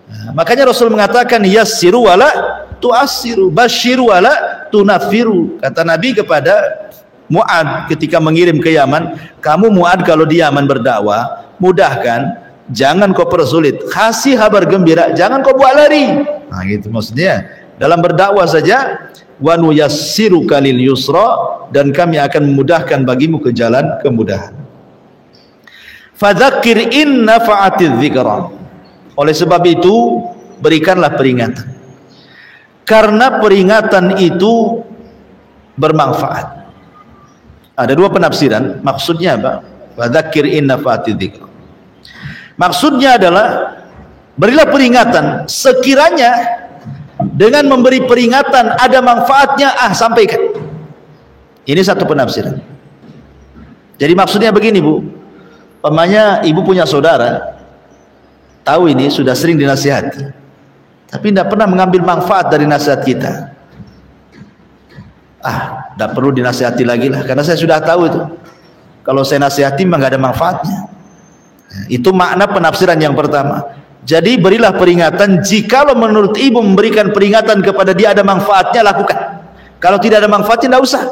Nah, makanya Rasul mengatakan yassiru wala tu'assiru, basyiru wala tunafiru. Kata Nabi kepada Mu'ad ketika mengirim ke Yaman, kamu Mu'ad kalau di Yaman berdakwah, mudahkan, jangan kau persulit, kasih kabar gembira, jangan kau buat lari. Nah gitu maksudnya. Dalam berdakwah saja, wa nuyassiruka lil yusra, dan kami akan memudahkan bagimu ke jalan kemudahan. Fadzakir in nafa'atiz dzikra. Oleh sebab itu, berikanlah peringatan. Karena peringatan itu bermanfaat. Ada dua penafsiran. Maksudnya apa? Fadzakir in nafa'atiz dzikra. Maksudnya adalah berilah peringatan sekiranya dengan memberi peringatan ada manfaatnya, sampaikan. Ini satu penafsiran. Jadi maksudnya begini Bu, umpamanya ibu punya saudara, tahu ini sudah sering dinasihati, tapi tidak pernah mengambil manfaat dari nasihat kita. Tidak perlu dinasihati lagi lah, karena saya sudah tahu itu. Kalau saya nasihati memang nggak ada manfaatnya. Itu makna penafsiran yang pertama. Jadi berilah peringatan, jikalau menurut ibu memberikan peringatan kepada dia ada manfaatnya, lakukan. Kalau tidak ada manfaatnya, tidak usah.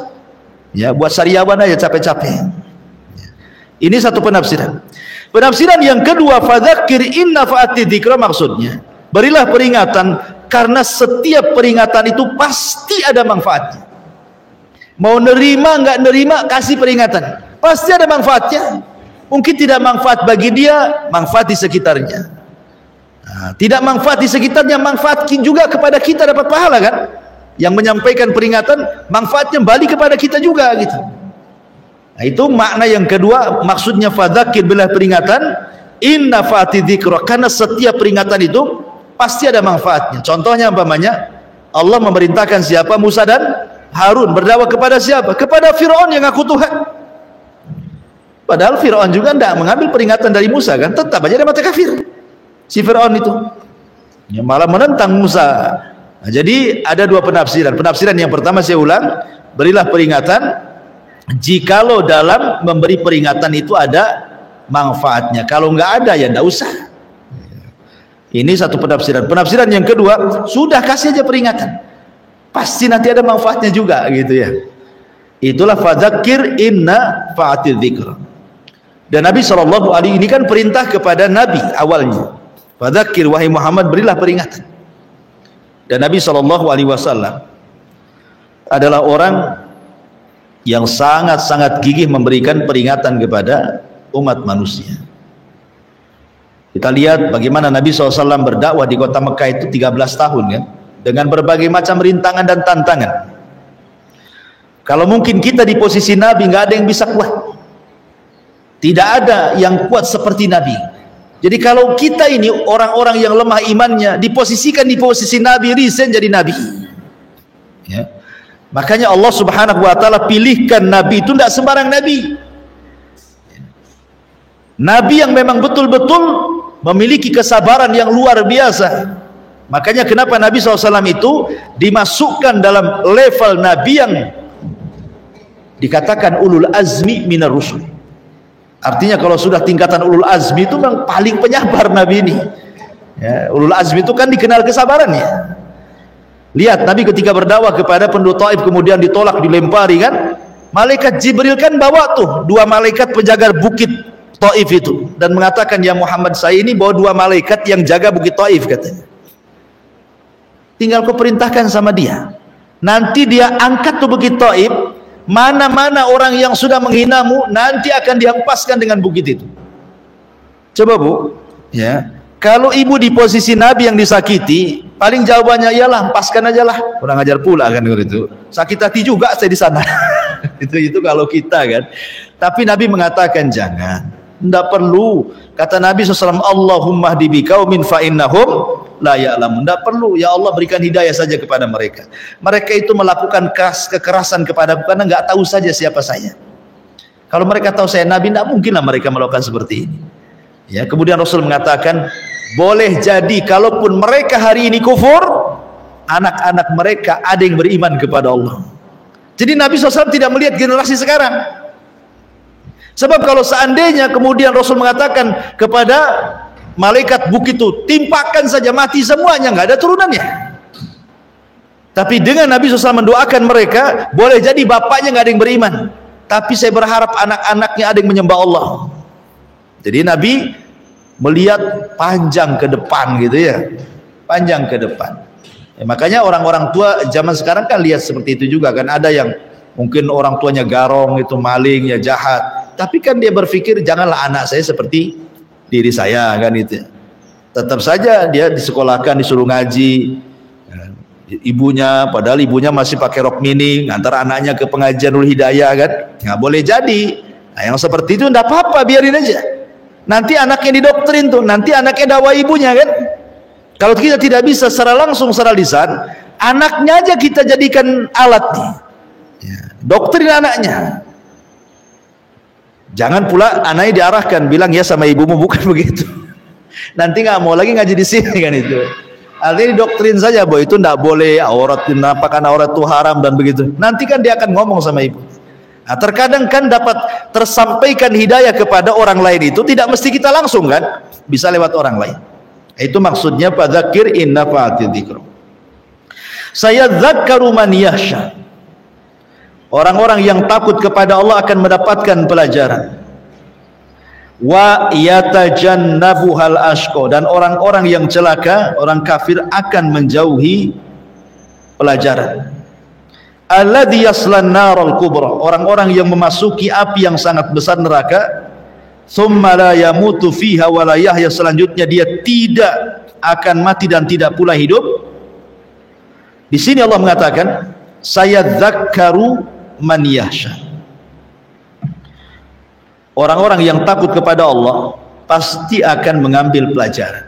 Ya, buat sariawan aja capek-capek. Ini satu penafsiran. Penafsiran yang kedua, fadzakir in nafa'atiz dzikra, maksudnya berilah peringatan karena setiap peringatan itu pasti ada manfaatnya. Mau nerima nggak nerima, kasih peringatan, pasti ada manfaatnya. Mungkin tidak manfaat bagi dia, manfaat di sekitarnya. Tidak manfaat di sekitarnya, manfaat juga kepada kita, dapat pahala kan? Yang menyampaikan peringatan, manfaatnya balik kepada kita juga gitu. Nah, itu makna yang kedua, maksudnya fadzakir, berilah peringatan in nafa'atiz dzikra, karena setiap peringatan itu pasti ada manfaatnya. Contohnya umpamanya Allah memerintahkan siapa? Musa dan Harun berdakwah kepada siapa? Kepada Firaun yang ngaku Tuhan. Padahal Firaun juga tidak mengambil peringatan dari Musa kan, tetap aja dia mati kafir. Si Firaun itu ya, malah menentang Musa. Nah, jadi ada dua penafsiran. Penafsiran yang pertama saya ulang, berilah peringatan jikalau dalam memberi peringatan itu ada manfaatnya. Kalau nggak ada ya tidak usah. Ini satu penafsiran. Penafsiran yang kedua, sudah kasih aja peringatan, pasti nanti ada manfaatnya juga gitu ya. Itulah fadzakir inna fa'atiz dzikra. Dan Nabi SAW ini kan perintah kepada Nabi awalnya, fadzakir wahai Muhammad, berilah peringatan. Dan Nabi SAW adalah orang yang sangat-sangat gigih memberikan peringatan kepada umat manusia. Kita lihat bagaimana Nabi SAW berdakwah di kota Mekah itu 13 tahun kan, dengan berbagai macam rintangan dan tantangan. Kalau mungkin kita di posisi Nabi, nggak ada yang bisa kuat. Tidak ada yang kuat seperti Nabi. Jadi kalau kita ini orang-orang yang lemah imannya, diposisikan di posisi Nabi, resign jadi Nabi. Ya. Makanya Allah Subhanahu wa taala pilihkan Nabi itu tidak sembarang Nabi. Nabi yang memang betul-betul memiliki kesabaran yang luar biasa. Makanya kenapa Nabi SAW itu dimasukkan dalam level Nabi yang dikatakan ulul azmi minar rusul. Artinya kalau sudah tingkatan ulul azmi itu memang paling penyabar Nabi ini ya, ulul azmi itu kan dikenal kesabarannya. Lihat Nabi ketika berdakwah kepada penduduk Taif kemudian ditolak, dilempari kan, malaikat Jibril kan bawa tuh dua malaikat penjaga bukit Taif itu dan mengatakan, ya Muhammad, saya ini bawa dua malaikat yang jaga bukit Taif katanya, tinggal kau perintahkan sama dia, nanti dia angkat tuh bukit Taif. Mana-mana orang yang sudah menghinamu nanti akan dihempaskan dengan bukit itu. Coba Bu ya, kalau ibu di posisi Nabi yang disakiti, paling jawabannya ialah hempaskan aja lah, kurang ajar pula kan itu, sakit hati juga saya di sana. itu kalau kita kan. Tapi Nabi mengatakan jangan, tidak perlu. Kata Nabi SAW, Allahumma hdi biqaumin fa innahum la ya'lamun. Tidak perlu, ya Allah berikan hidayah saja kepada mereka. Mereka itu melakukan kekerasan kepadaku karena nggak tahu saja siapa saya. Kalau mereka tahu saya Nabi, tidak mungkinlah mereka melakukan seperti ini. Ya, kemudian Rasul mengatakan, boleh jadi kalaupun mereka hari ini kufur, anak-anak mereka ada yang beriman kepada Allah. Jadi Nabi SAW tidak melihat generasi sekarang. Sebab kalau seandainya kemudian Rasul mengatakan kepada malaikat bukit itu, timpakan saja mati semuanya, nggak ada turunannya. Tapi dengan Nabi SAW mendoakan mereka, boleh jadi bapaknya nggak ada yang beriman, tapi saya berharap anak-anaknya ada yang menyembah Allah. Jadi Nabi melihat panjang ke depan gitu ya, panjang ke depan. Ya, makanya orang-orang tua zaman sekarang kan lihat seperti itu juga kan. Ada yang mungkin orang tuanya garong, itu maling, ya jahat, tapi kan dia berpikir janganlah anak saya seperti diri saya kan itu. Tetap saja dia disekolahkan, disuruh ngaji. Ibunya, padahal ibunya masih pakai rok mini, ngantar anaknya ke pengajian Hidayah kan, nggak boleh jadi. Nah, yang seperti itu enggak apa-apa, biarin aja. Nanti anaknya didoktrin tuh, nanti anaknya dakwah ibunya kan. Kalau kita tidak bisa secara langsung, secara lisan, anaknya aja kita jadikan alat nih. Ya, doktrin anaknya. Jangan pula anaknya diarahkan, bilang ya sama ibumu, bukan begitu. Nanti nggak mau lagi ngaji di sini kan itu. Artinya didoktrin saja bahwa itu tidak boleh, aurat, menampakkan aurat itu haram dan begitu. Nanti kan dia akan ngomong sama ibu. Nah, terkadang kan dapat tersampaikan hidayah kepada orang lain itu tidak mesti kita langsung kan, bisa lewat orang lain. Itu maksudnya fadzakir in nafa'ati dzikr. Sayadzakkaru man yakhsha. Orang-orang yang takut kepada Allah akan mendapatkan pelajaran. Wa yatajannabuhal ashqa, dan orang-orang yang celaka, orang kafir akan menjauhi pelajaran. Alladzi yaslan naral kubra, orang-orang yang memasuki api yang sangat besar, neraka. Tsumma la yamutu fiha wa la yahya, selanjutnya dia tidak akan mati dan tidak pula hidup. Di sini Allah mengatakan sayadzakkaru man yakhsha. Orang-orang yang takut kepada Allah pasti akan mengambil pelajaran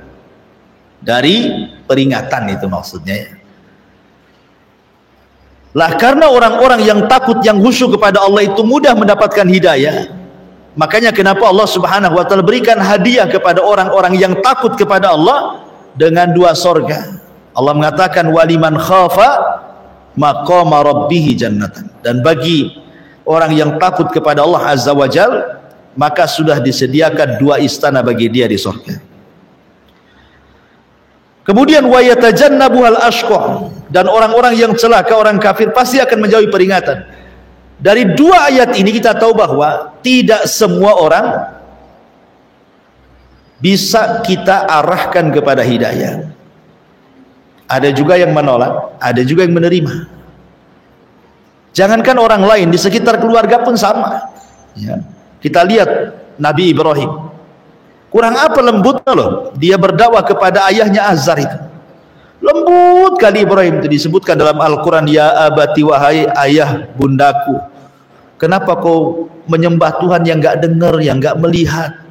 dari peringatan, itu maksudnya ya. Lah karena orang-orang yang takut, yang khusyuk kepada Allah itu mudah mendapatkan hidayah, makanya kenapa Allah Subhanahu wa taala berikan hadiah kepada orang-orang yang takut kepada Allah dengan 2 sorga. Allah mengatakan waliman khafa maqama rabbih jannatan, dan bagi orang yang takut kepada Allah Azza wa Jalla maka sudah disediakan 2 istana bagi dia di surga. Kemudian wa yatajannabuhal ashqa, dan orang-orang yang celaka, orang kafir pasti akan menjauhi peringatan. Dari 2 ayat ini kita tahu bahwa tidak semua orang bisa kita arahkan kepada hidayah. Ada juga yang menolak, ada juga yang menerima. Jangankan orang lain, di sekitar keluarga pun sama ya. Kita lihat Nabi Ibrahim, kurang apa lembutnya loh, dia berdakwah kepada ayahnya Azar itu. Lembut kali Ibrahim itu, disebutkan dalam Al-Quran, ya abati, wahai ayah bundaku, kenapa kau menyembah Tuhan yang nggak dengar, yang nggak melihat,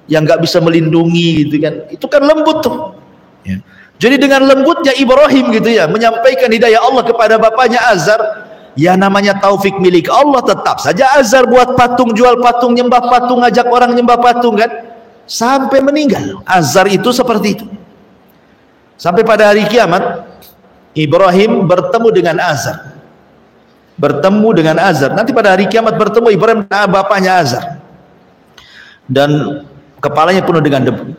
yang nggak bisa melindungi gitu kan. Itu kan lembut tuh ya. Jadi dengan lembutnya Ibrahim gitu ya, menyampaikan hidayah Allah kepada bapaknya Azar. Ya namanya taufik milik Allah, tetap saja Azar buat patung, jual patung, nyembah patung, ngajak orang nyembah patung kan, sampai meninggal. Azar itu seperti itu. Sampai pada hari kiamat Ibrahim bertemu dengan Azar. Bertemu dengan Azar. Nanti pada hari kiamat bertemu Ibrahim dengan bapaknya Azar. Dan kepalanya penuh dengan debu.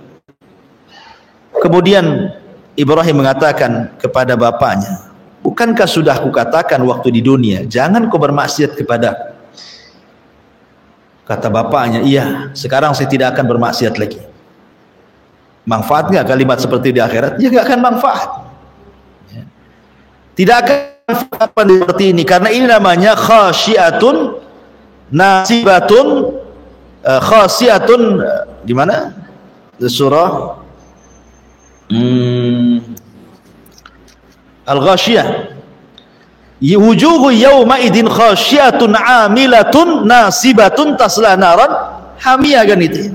Kemudian Ibrahim mengatakan kepada bapaknya, bukankah sudah kukatakan waktu di dunia, jangan kau bermaksiat kepadaku? Kata bapaknya, iya, sekarang saya tidak akan bermaksiat lagi. Manfaat nggak kalimat seperti di akhirat? Ya nggak akan manfaat. Tidak akan manfaat seperti ini, karena ini namanya khasyiatun nasibatun, khasyiatun di mana? Surah Al-Ghasyiyah. Wujuhu yawma idin khasyiatun amilatun nasibatun tasla naran hamiyah, kan itu.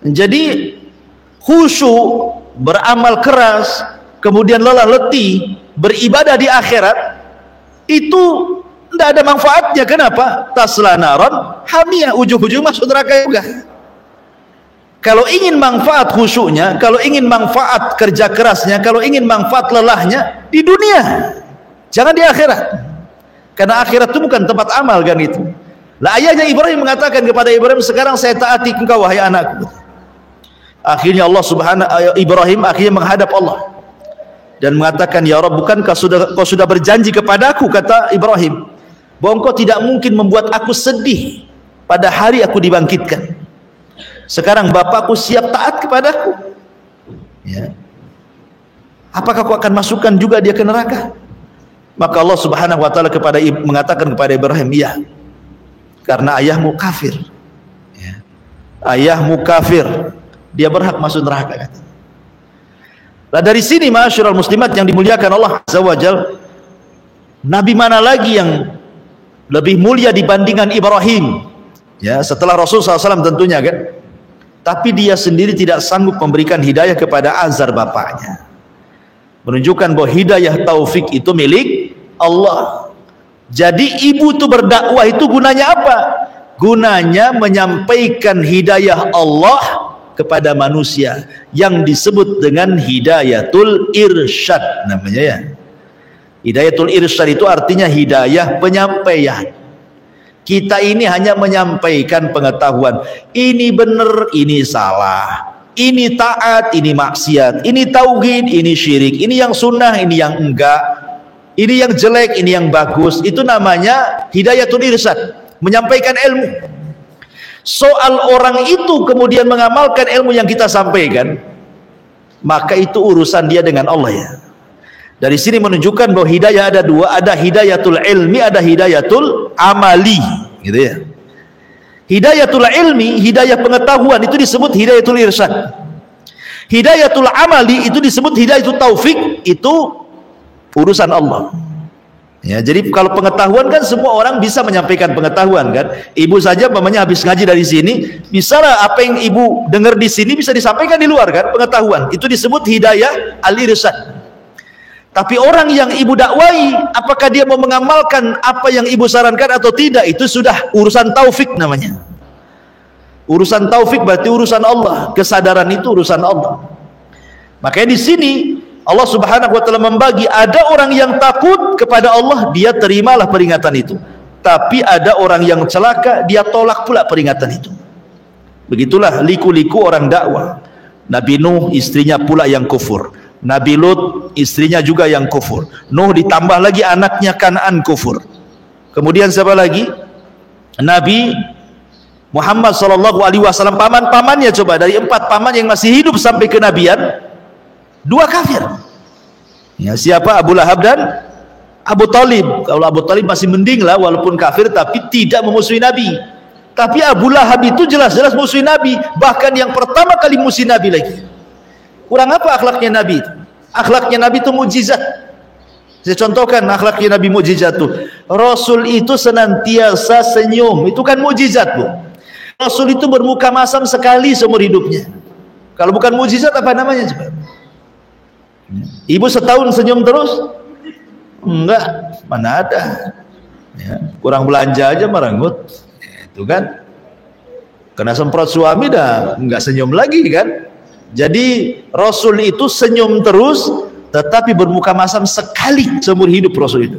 Jadi khusyuk, beramal keras, kemudian lelah letih beribadah di akhirat itu tidak ada manfaatnya. Kenapa? Tasla naran hamiyah, ujung-ujung masuk neraka juga. Kalau ingin manfaat khusyuknya, kalau ingin manfaat kerja kerasnya, kalau ingin manfaat lelahnya di dunia, jangan di akhirat. Karena akhirat itu bukan tempat amal kan itu. Lah ayahnya Ibrahim mengatakan kepada Ibrahim, sekarang saya taati engkau wahai anakku. Akhirnya Ibrahim akhirnya menghadap Allah dan mengatakan, ya Rabb, bukankah kau sudah berjanji kepadaku, kata Ibrahim, bahwa engkau tidak mungkin membuat aku sedih pada hari aku dibangkitkan. Sekarang bapakku siap taat kepadaku, ya. Apakah kau akan masukkan juga dia ke neraka? Maka Allah Subhanahu wa taala mengatakan kepada Ibrahim, iya, karena ayahmu kafir, ya. Ayahmu kafir, dia berhak masuk neraka, kata. Nah, dari sini ma'asyiral muslimat yang dimuliakan Allah Azza wa Jalla, nabi mana lagi yang lebih mulia dibandingkan Ibrahim, ya, setelah Rasul SAW tentunya, kan. Tapi dia sendiri tidak sanggup memberikan hidayah kepada Azar bapaknya, menunjukkan bahwa hidayah taufik itu milik Allah. Jadi ibu itu berdakwah itu gunanya apa? Gunanya menyampaikan hidayah Allah kepada manusia yang disebut dengan hidayatul irsyad namanya, ya. Hidayatul irsyad itu artinya hidayah penyampaian. Kita ini hanya menyampaikan pengetahuan, ini benar, ini salah, ini taat, ini maksiat, ini tauhid, ini syirik, ini yang sunnah, ini yang enggak, ini yang jelek, ini yang bagus. Itu namanya hidayatul irsyad, menyampaikan ilmu. Soal orang itu kemudian mengamalkan ilmu yang kita sampaikan, maka itu urusan dia dengan Allah, ya. Dari sini menunjukkan bahwa hidayah ada dua, ada hidayatul ilmi, ada hidayatul amali, gitu, ya. Hidayatul ilmi, hidayah pengetahuan, itu disebut hidayatul irsyad. Hidayatul amali itu disebut hidayatul taufik, itu urusan Allah. Ya, jadi kalau pengetahuan kan semua orang bisa menyampaikan pengetahuan, kan. Ibu saja mamanya habis ngaji dari sini, misalnya apa yang ibu dengar di sini bisa disampaikan di luar, kan, pengetahuan. Itu disebut hidayah al-irsyad. Tapi orang yang ibu dakwai, apakah dia mau mengamalkan apa yang ibu sarankan atau tidak, itu sudah urusan taufik namanya. Urusan taufik berarti urusan Allah, kesadaran itu urusan Allah. Makanya di sini Allah Subhanahu wa taala membagi, ada orang yang takut kepada Allah, dia terimalah peringatan itu. Tapi ada orang yang celaka, dia tolak pula peringatan itu. Begitulah liku-liku orang dakwah. Nabi Nuh istrinya pula yang kufur, Nabi Lut istrinya juga yang kufur, Nuh ditambah lagi anaknya Kan'an kufur. Kemudian siapa lagi? Nabi Muhammad SAW, paman-pamannya, coba dari 4 paman yang masih hidup sampai kenabian, 2 kafir, ya. Siapa? Abu Lahab dan Abu Talib. Kalau Abu Talib masih mending lah, walaupun kafir tapi tidak memusuhi Nabi. Tapi Abu Lahab itu jelas-jelas musuhi Nabi, bahkan yang pertama kali musuhi Nabi lagi. Kurang apa akhlaknya Nabi? Akhlaknya Nabi itu mukjizat. Saya contohkan akhlaknya Nabi mukjizat tuh. Rasul itu senantiasa senyum, itu kan mukjizat, Bu. Rasul itu bermuka masam sekali seumur hidupnya. Kalau bukan mukjizat apa namanya, coba? Ibu setahun senyum terus? Enggak, mana ada, ya. Kurang belanja aja merenggut, itu kan. Kena semprot suami dah enggak senyum lagi, kan. Jadi Rasul itu senyum terus, tetapi bermuka masam sekali seumur hidup Rasul itu.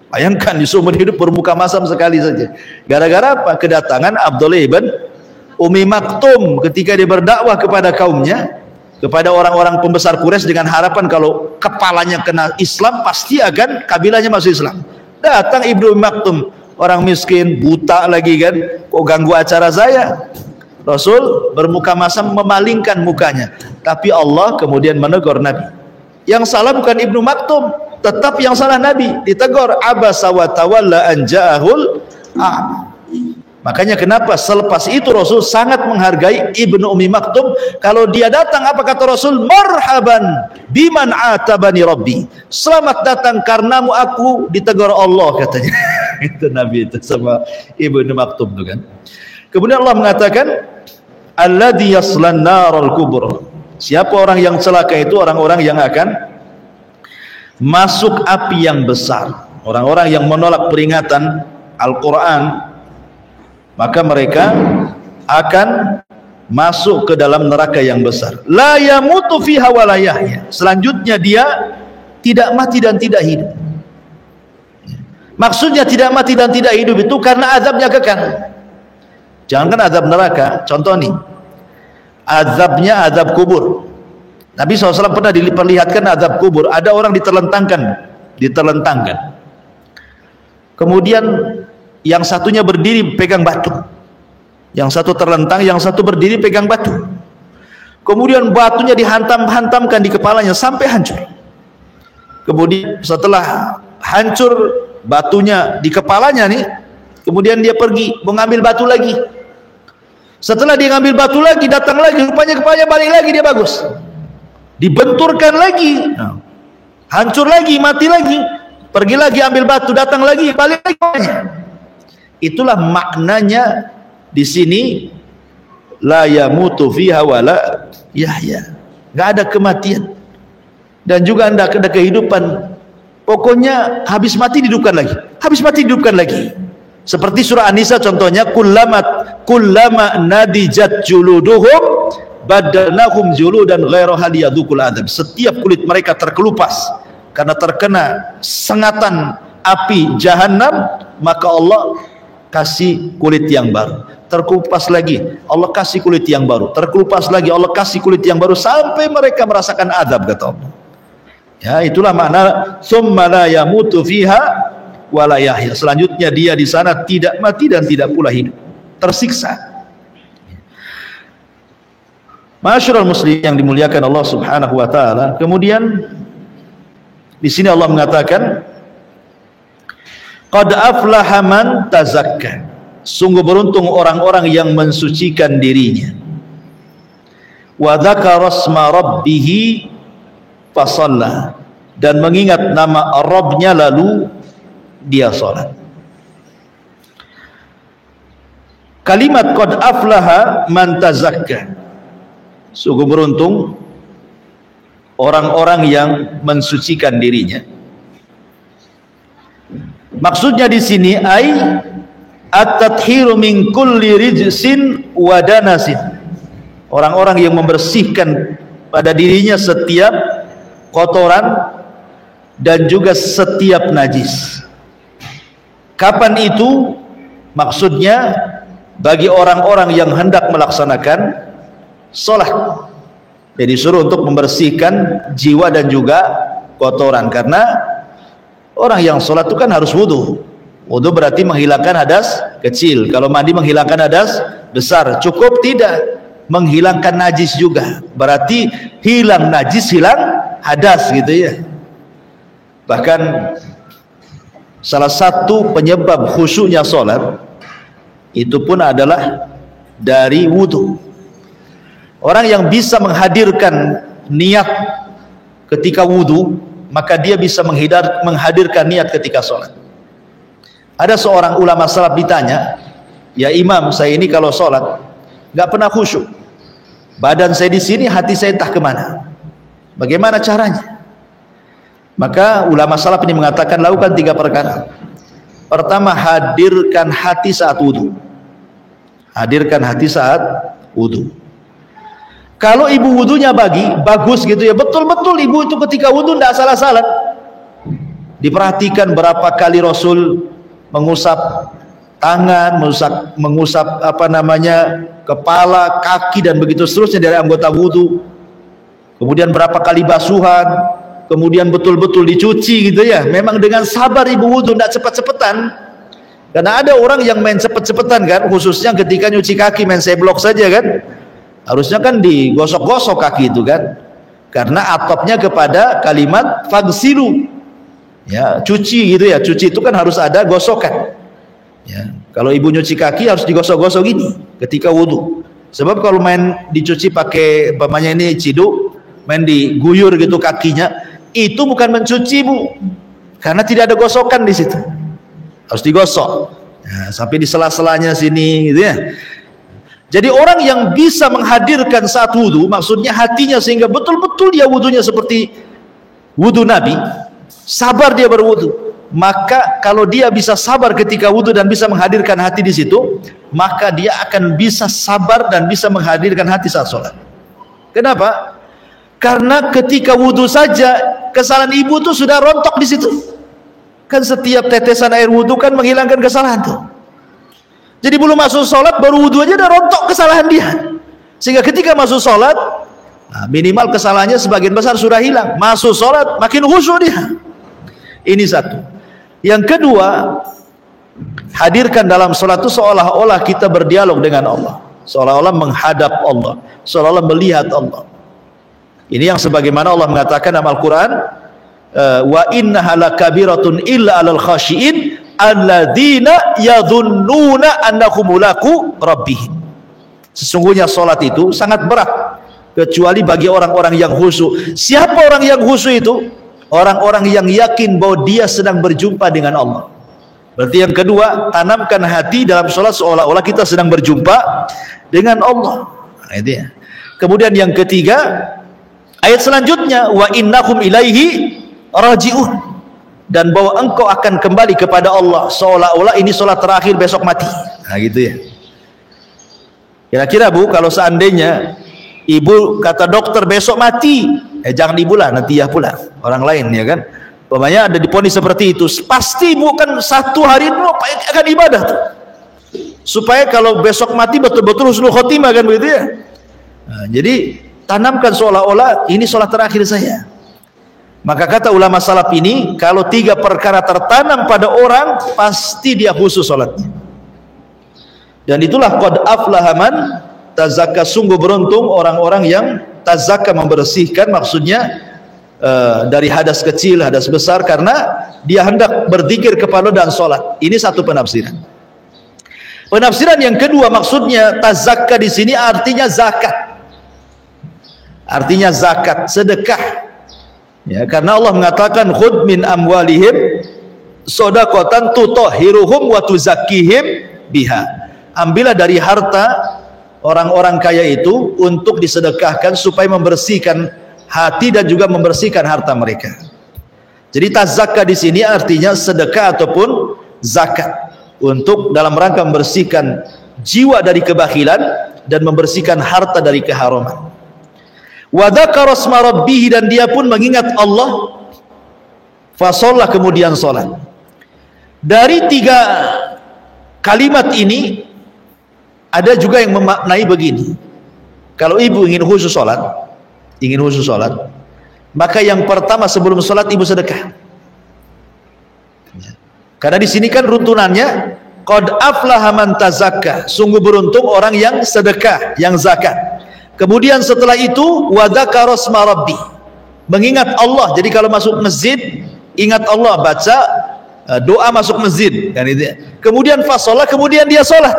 Bayangkan di seumur hidup bermuka masam sekali saja. Gara-gara apa? Kedatangan Abdullah ibn Ummi Maktum ketika dia berdakwah kepada kaumnya, kepada orang-orang pembesar Quraisy, dengan harapan kalau kepalanya kena Islam pasti akan kabilahnya masuk Islam. Datang Ibnu Maktum, orang miskin, buta lagi, kan, kok ganggu acara saya? Rasul bermuka masam memalingkan mukanya, tapi Allah kemudian menegur Nabi. Yang salah bukan Ibnu Maktum, tetap yang salah Nabi, ditegur, abasa wa tawalla an ja'ahul a'ma. Makanya kenapa selepas itu Rasul sangat menghargai Ibnu Ummi Maktum. Kalau dia datang, apa kata Rasul? Marhaban biman atabani Rabbi, selamat datang karenamu aku ditegur Allah, katanya. Itu Nabi itu sama Ibnu Maktum itu, kan. Kemudian Allah mengatakan, alladzi yaslan naral kubra. Siapa orang yang celaka? Itu orang-orang yang akan masuk api yang besar. Orang-orang yang menolak peringatan Al-Quran, maka mereka akan masuk ke dalam neraka yang besar. La yamutu fiha wa la yahya. Selanjutnya dia tidak mati dan tidak hidup. Maksudnya tidak mati dan tidak hidup itu karena azabnya kekal. Jangankan azab neraka, contoh nih, azabnya azab kubur. Nabi SAW pernah diperlihatkan azab kubur. Ada orang diterlentangkan. Kemudian yang satunya berdiri pegang batu. Yang satu terlentang, yang satu berdiri pegang batu. Kemudian batunya dihantam-hantamkan di kepalanya sampai hancur. Kemudian setelah hancur batunya di kepalanya nih, kemudian dia pergi mengambil batu lagi. Setelah dia ngambil batu lagi, datang lagi, rupanya kepalanya balik lagi, dia bagus. Dibenturkan lagi, hancur lagi, mati lagi, pergi lagi ambil batu, datang lagi, balik lagi. Itulah maknanya di sini, la yamutu fiha wala yahya. Enggak ada kematian dan juga enggak ada kehidupan. Pokoknya habis mati dihidupkan lagi, habis mati dihidupkan lagi. Seperti surah An-Nisa contohnya, kullama nadijat juluduhum badalnahum juludan ghairaha liyadzuqul adzab. Setiap kulit mereka terkelupas karena terkena sengatan api jahanam, maka Allah kasih kulit yang baru. Terkelupas lagi, Allah kasih kulit yang baru. Terkelupas lagi, Allah kasih kulit yang baru sampai mereka merasakan azab, kata Allah. Ya, itulah makna summa la yamutu fiha wala yahya. Selanjutnya dia di sana tidak mati dan tidak pula hidup, tersiksa. Ma'asyiral muslimin yang dimuliakan Allah Subhanahu wa taala. Kemudian di sini Allah mengatakan qad aflaha man tazakka. Sungguh beruntung orang-orang yang mensucikan dirinya. Wa dzakara asma rabbih fasalla, dan mengingat nama Rabbnya lalu dia salat. Kalimat qad aflaha man tazakka, sungguh beruntung orang-orang yang mensucikan dirinya. Maksudnya di sini ai at-tathiru min kulli rijsin wa danasin. Orang-orang yang membersihkan pada dirinya setiap kotoran dan juga setiap najis. Kapan itu? Maksudnya bagi orang-orang yang hendak melaksanakan sholat. Jadi suruh untuk membersihkan jiwa dan juga kotoran, karena orang yang sholat itu kan harus wudu. Wudu berarti menghilangkan hadas kecil. Kalau mandi menghilangkan hadas besar. Cukup tidak, menghilangkan najis juga. Berarti hilang najis, hilang hadas, gitu ya. Bahkan salah satu penyebab khusyuknya sholat itu pun adalah dari wudu. Orang yang bisa menghadirkan niat ketika wudu, maka dia bisa menghadirkan niat ketika sholat. Ada seorang ulama salaf ditanya, ya imam, saya ini kalau sholat nggak pernah khusyuk, badan saya di sini, hati saya entah kemana, bagaimana caranya? Maka ulama salaf ini mengatakan lakukan 3 perkara. Pertama, hadirkan hati saat wudu. Hadirkan hati saat wudu. Kalau ibu wudunya bagus gitu ya, betul-betul ibu itu ketika wudu tidak salah-salah. Diperhatikan berapa kali Rasul mengusap tangan, mengusap kepala, kaki dan begitu seterusnya dari anggota wudu. Kemudian berapa kali basuhan, kemudian betul-betul dicuci gitu ya. Memang dengan sabar ibu wudu, tidak cepet-cepetan. Karena ada orang yang main cepet-cepetan kan, khususnya ketika nyuci kaki main seblok saja kan. Harusnya kan digosok-gosok kaki itu kan, karena atopnya kepada kalimat fagsilu, ya cuci gitu ya. Cuci itu kan harus ada gosokan ya. Kalau ibu nyuci kaki harus digosok-gosok gini ketika wudu. Sebab kalau main dicuci pakai umpamanya ini ciduk, main diguyur gitu kakinya, itu bukan mencuci bu, karena tidak ada gosokan di situ. Harus digosok ya, sampai di sela-selanya sini gitu ya. Jadi orang yang bisa menghadirkan saat wudu, maksudnya hatinya sehingga betul-betul dia wudunya seperti wudu Nabi, sabar dia berwudu. Maka kalau dia bisa sabar ketika wudu dan bisa menghadirkan hati di situ, maka dia akan bisa sabar dan bisa menghadirkan hati saat sholat. Kenapa? Karena ketika wudu saja kesalahan ibu itu sudah rontok di situ. Kan setiap tetesan air wudhu kan menghilangkan kesalahan tuh. Jadi belum masuk sholat baru wudhu aja udah rontok kesalahan dia. Sehingga ketika masuk sholat, minimal kesalahannya sebagian besar sudah hilang. Masuk sholat makin khusyuk dia. Ini satu. Yang kedua, hadirkan dalam sholat itu seolah-olah kita berdialog dengan Allah, seolah-olah menghadap Allah, seolah-olah melihat Allah. Ini yang sebagaimana Allah mengatakan dalam Al-Quran, wa innaha lakabiratun illa alal khashiin alladzina yadhunnuna annahum mulaku rabbihim. Sesungguhnya sholat itu sangat berat kecuali bagi orang-orang yang khusyuk. Siapa orang yang khusyuk itu? Orang-orang yang yakin bahwa dia sedang berjumpa dengan Allah. Berarti yang kedua, tanamkan hati dalam sholat seolah-olah kita sedang berjumpa dengan Allah. Nah, itu ya. Kemudian yang ketiga, ayat selanjutnya, wa innakum ilaihi raji'un, dan bahwa engkau akan kembali kepada Allah seolah-olah ini sholat terakhir besok mati. Nah gitu ya. Kira-kira Bu, kalau seandainya ibu kata dokter besok mati, jangan ibu lah, nanti ya pula orang lain, ya kan. Pokoknya ada diponis seperti itu, pasti bukan satu hari itu akan ibadah tuh, supaya kalau besok mati betul-betul husnul khotimah, kan begitu ya. Nah, jadi tanamkan seolah-olah ini sholat terakhir saya. Maka kata ulama salaf ini, kalau tiga perkara tertanam pada orang, pasti dia khusus sholatnya. Dan itulah qad aflaha man tazakka, sungguh beruntung orang-orang yang tazakka, membersihkan, maksudnya dari hadas kecil, hadas besar, karena dia hendak berzikir kepada dan sholat. Ini satu penafsiran. Penafsiran yang kedua, maksudnya tazakka di sini artinya zakat. Artinya zakat, sedekah. Ya, karena Allah mengatakan khudh min amwalihim shadaqatan tutahhiruhum wa tuzakkihim biha. Ambillah dari harta orang-orang kaya itu untuk disedekahkan supaya membersihkan hati dan juga membersihkan harta mereka. Jadi tazakka di sini artinya sedekah ataupun zakat, untuk dalam rangka membersihkan jiwa dari kebakilan dan membersihkan harta dari keharaman. Wa dzakara asma rabbih, dan dia pun mengingat Allah, fa shalla, kemudian salat. Dari tiga kalimat ini ada juga yang memaknai begini. Kalau ibu ingin khusus salat, maka yang pertama sebelum sholat ibu sedekah. Karena di sini kan runtunannya qad aflaha man tazakka, sungguh beruntung orang yang sedekah, yang zakat. Kemudian setelah itu wa dzakara asma rabbi, mengingat Allah. Jadi kalau masuk masjid ingat Allah, baca doa masuk masjid, kan itu. Kemudian fasolah, kemudian dia sholat.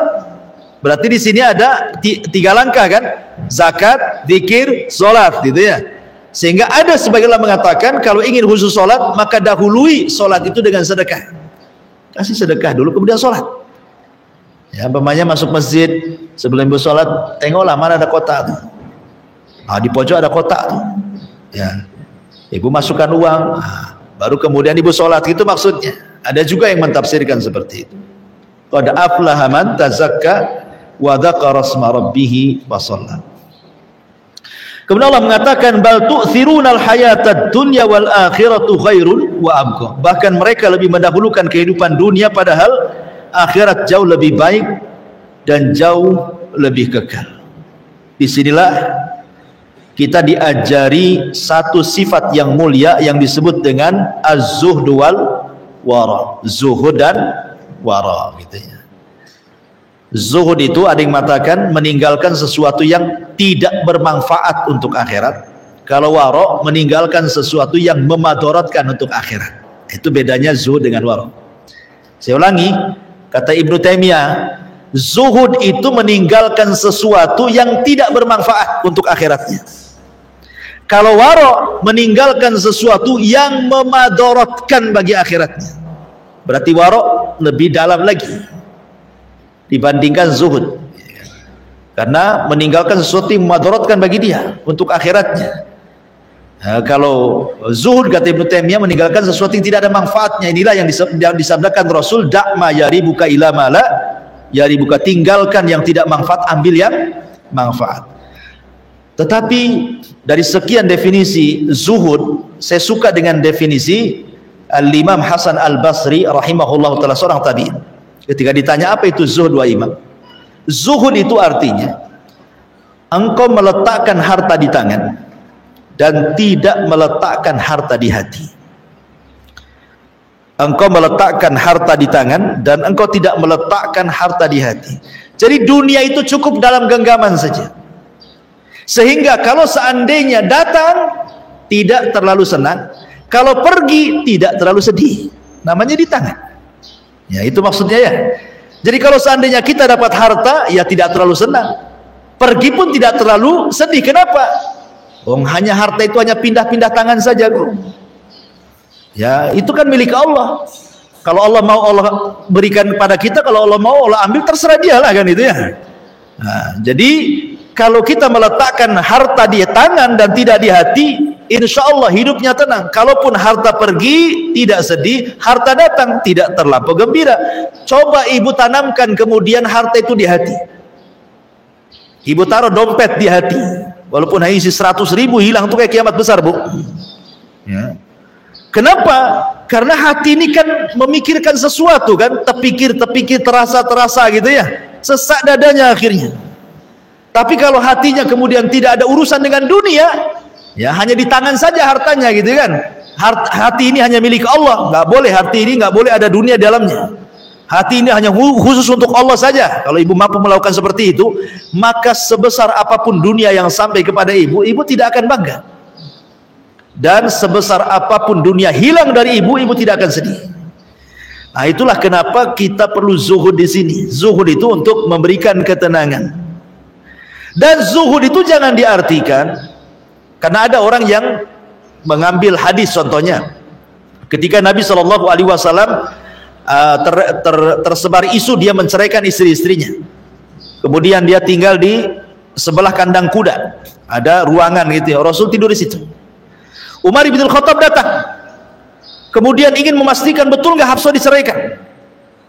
Berarti di sini ada tiga langkah kan? Zakat, zikir, sholat, gitu ya. Sehingga ada sebagian ulama mengatakan kalau ingin khusus sholat, maka dahului sholat itu dengan sedekah. Kasih sedekah dulu, kemudian sholat. Ya, umpamanya masuk masjid, sebelum ibu sholat, tengoklah mana ada kotak tuh. Nah, di pojok ada kotak tuh. Ya, ibu masukkan uang, baru kemudian ibu sholat, itu maksudnya. Ada juga yang mentafsirkan seperti itu. Qad aflaha man tazakka wa dzakara asma rabbih wa shalla. Kemudian Allah mengatakan bal tu'thirunal hayatad dunya wal akhiratu khairun wa abqa. Bahkan mereka lebih mendahulukan kehidupan dunia, padahal akhirat jauh lebih baik dan jauh lebih kekal. Disinilah kita diajari satu sifat yang mulia yang disebut dengan az-zuhd wal wara. Zuhud dan wara, gitu ya. Zuhud itu ada yang mengatakan meninggalkan sesuatu yang tidak bermanfaat untuk akhirat. Kalau wara, meninggalkan sesuatu yang memadaratkan untuk akhirat. Itu bedanya zuhud dengan wara. Saya ulangi, kata Ibnu Taimiyah, zuhud itu meninggalkan sesuatu yang tidak bermanfaat untuk akhiratnya. Kalau wara, meninggalkan sesuatu yang memadaratkan bagi akhiratnya. Berarti wara lebih dalam lagi dibandingkan zuhud, karena meninggalkan sesuatu yang memadaratkan bagi dia untuk akhiratnya. Nah, kalau zuhud kata Ibnu Taimiyah meninggalkan sesuatu yang tidak ada manfaatnya. Inilah yang disabdakan Rasul, da'ma yaribuka ila mala yaribuka, tinggalkan yang tidak manfaat, ambil yang manfaat. Tetapi dari sekian definisi zuhud, saya suka dengan definisi Al-Imam Hasan Al-Basri rahimahullah ta'ala, seorang tabi'in, ketika ditanya apa itu zuhud wa imam, zuhud itu artinya engkau meletakkan harta di tangan dan tidak meletakkan harta di hati. Engkau meletakkan harta di tangan dan engkau tidak meletakkan harta di hati. Jadi dunia itu cukup dalam genggaman saja, sehingga kalau seandainya datang tidak terlalu senang, kalau pergi tidak terlalu sedih. Namanya di tangan. Ya, itu maksudnya ya. Jadi kalau seandainya kita dapat harta, ya tidak terlalu senang, pergi pun tidak terlalu sedih. Kenapa? Hanya harta itu hanya pindah-pindah tangan saja, bro. Ya, itu kan milik Allah. Kalau Allah mau, Allah berikan kepada kita. Kalau Allah mau, Allah ambil, terserah dia lah, kan itu ya. Nah, jadi kalau kita meletakkan harta di tangan dan tidak di hati, insya Allah hidupnya tenang. Kalaupun harta pergi tidak sedih, harta datang tidak terlampau gembira. Coba ibu tanamkan kemudian harta itu di hati. Ibu taruh dompet di hati, walaupun hanya isi 100.000, hilang tuh kayak kiamat besar, bu. Ya. Kenapa? Karena hati ini kan memikirkan sesuatu, kan, terpikir, terasa gitu ya, sesak dadanya akhirnya. Tapi kalau hatinya kemudian tidak ada urusan dengan dunia, ya hanya di tangan saja hartanya, gitu kan. Hati ini hanya milik Allah, nggak boleh, hati ini nggak boleh ada dunia dalamnya. Hati ini hanya khusus untuk Allah saja. Kalau ibu mampu melakukan seperti itu, maka sebesar apapun dunia yang sampai kepada ibu, ibu tidak akan bangga. Dan sebesar apapun dunia hilang dari ibu, ibu tidak akan sedih. Nah, itulah kenapa kita perlu zuhud di sini. Zuhud itu untuk memberikan ketenangan. Dan zuhud itu jangan diartikan, karena ada orang yang mengambil hadis, contohnya ketika Nabi SAW tersebar isu dia menceraikan istri-istrinya, kemudian dia tinggal di sebelah kandang kuda, ada ruangan gitu ya, Rasul tidur di situ. Umar bin Khattab datang, kemudian ingin memastikan betul nggak Hafsah diceraikan.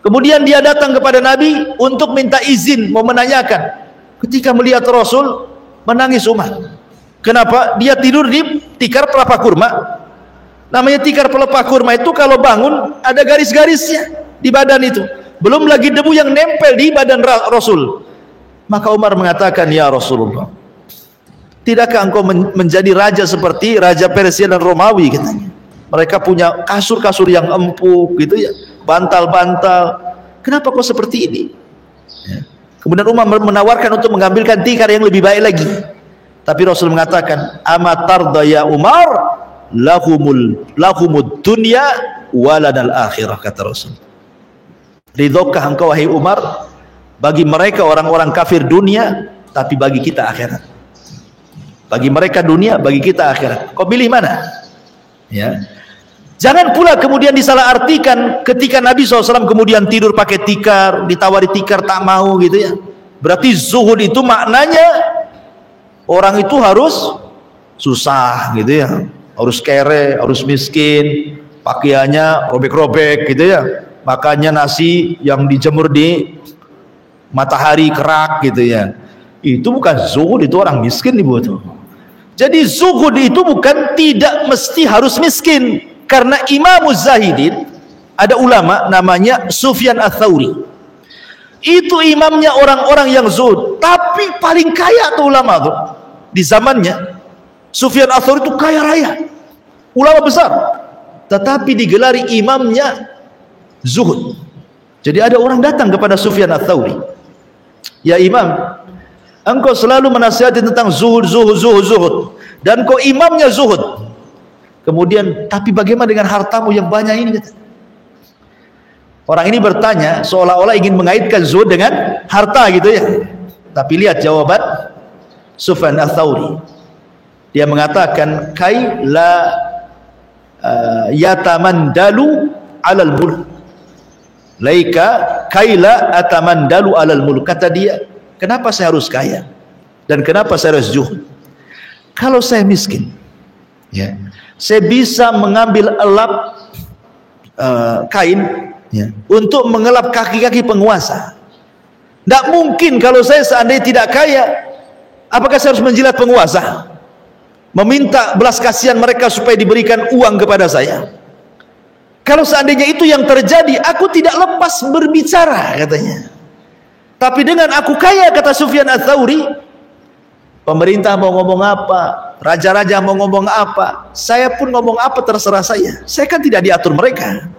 Kemudian dia datang kepada Nabi untuk minta izin, mau menanyakan. Ketika melihat Rasul, menangis Umar. Kenapa? Dia tidur di tikar pelepah kurma. Namanya tikar pelepah kurma itu kalau bangun ada garis-garisnya di badan itu, belum lagi debu yang nempel di badan Rasul. Maka Umar mengatakan, ya Rasulullah, tidakkah engkau menjadi raja seperti raja Persia dan Romawi, katanya. Mereka punya kasur-kasur yang empuk gitu ya, bantal-bantal. Kenapa kau seperti ini? Ya. Kemudian Umar menawarkan untuk mengambilkan tikar yang lebih baik lagi. Tapi Rasul mengatakan, amatarda ya Umar, lahumud dunya walanal akhirah, kata Rasul. Ridhokah engkau wahai Umar, bagi mereka orang-orang kafir dunia, tapi bagi kita akhirat. Bagi mereka dunia, bagi kita akhirat. Kau pilih mana? Ya. Jangan pula kemudian disalahartikan ketika Nabi SAW kemudian tidur pakai tikar, ditawari tikar tak mau gitu ya. Berarti zuhud itu maknanya orang itu harus susah gitu ya, harus kere, harus miskin, pakaiannya robek-robek gitu ya, makannya nasi yang dijemur di matahari kerak gitu ya. Itu bukan zuhud, itu orang miskin ibu tuh. Jadi zuhud itu bukan tidak mesti harus miskin, karena Imam Zahidin, ada ulama namanya Sufyan Ats-Tsauri. Itu imamnya orang-orang yang zuhud, tapi paling kaya tuh ulama tuh di zamannya. Sufyan Ats-Tsauri itu kaya raya, ulama besar, tetapi digelari imamnya zuhud. Jadi ada orang datang kepada Sufyan Ats-Tsauri, ya Imam, engkau selalu menasihati tentang zuhud, dan kau imamnya zuhud. Kemudian, tapi bagaimana dengan hartamu yang banyak ini? Orang ini bertanya seolah-olah ingin mengaitkan zuhud dengan harta gitu ya. Tapi lihat jawaban Sufyan Ats-Tsauri. Dia mengatakan, kai la yatamandalu alal mulk. Laika kai la atamandalu alal mulk. Kata dia, kenapa saya harus kaya? Dan kenapa saya harus zuhud? Kalau saya miskin, ya, saya bisa mengambil elap kain ya, untuk mengelap kaki-kaki penguasa. Tidak mungkin kalau saya seandainya tidak kaya, apakah saya harus menjilat penguasa, meminta belas kasihan mereka supaya diberikan uang kepada saya? Kalau seandainya itu yang terjadi, aku tidak lepas berbicara, katanya. Tapi dengan aku kaya, kata Sufyan Ats-Tsauri, pemerintah mau ngomong apa, raja-raja mau ngomong apa, saya pun ngomong apa terserah saya. Saya kan tidak diatur mereka,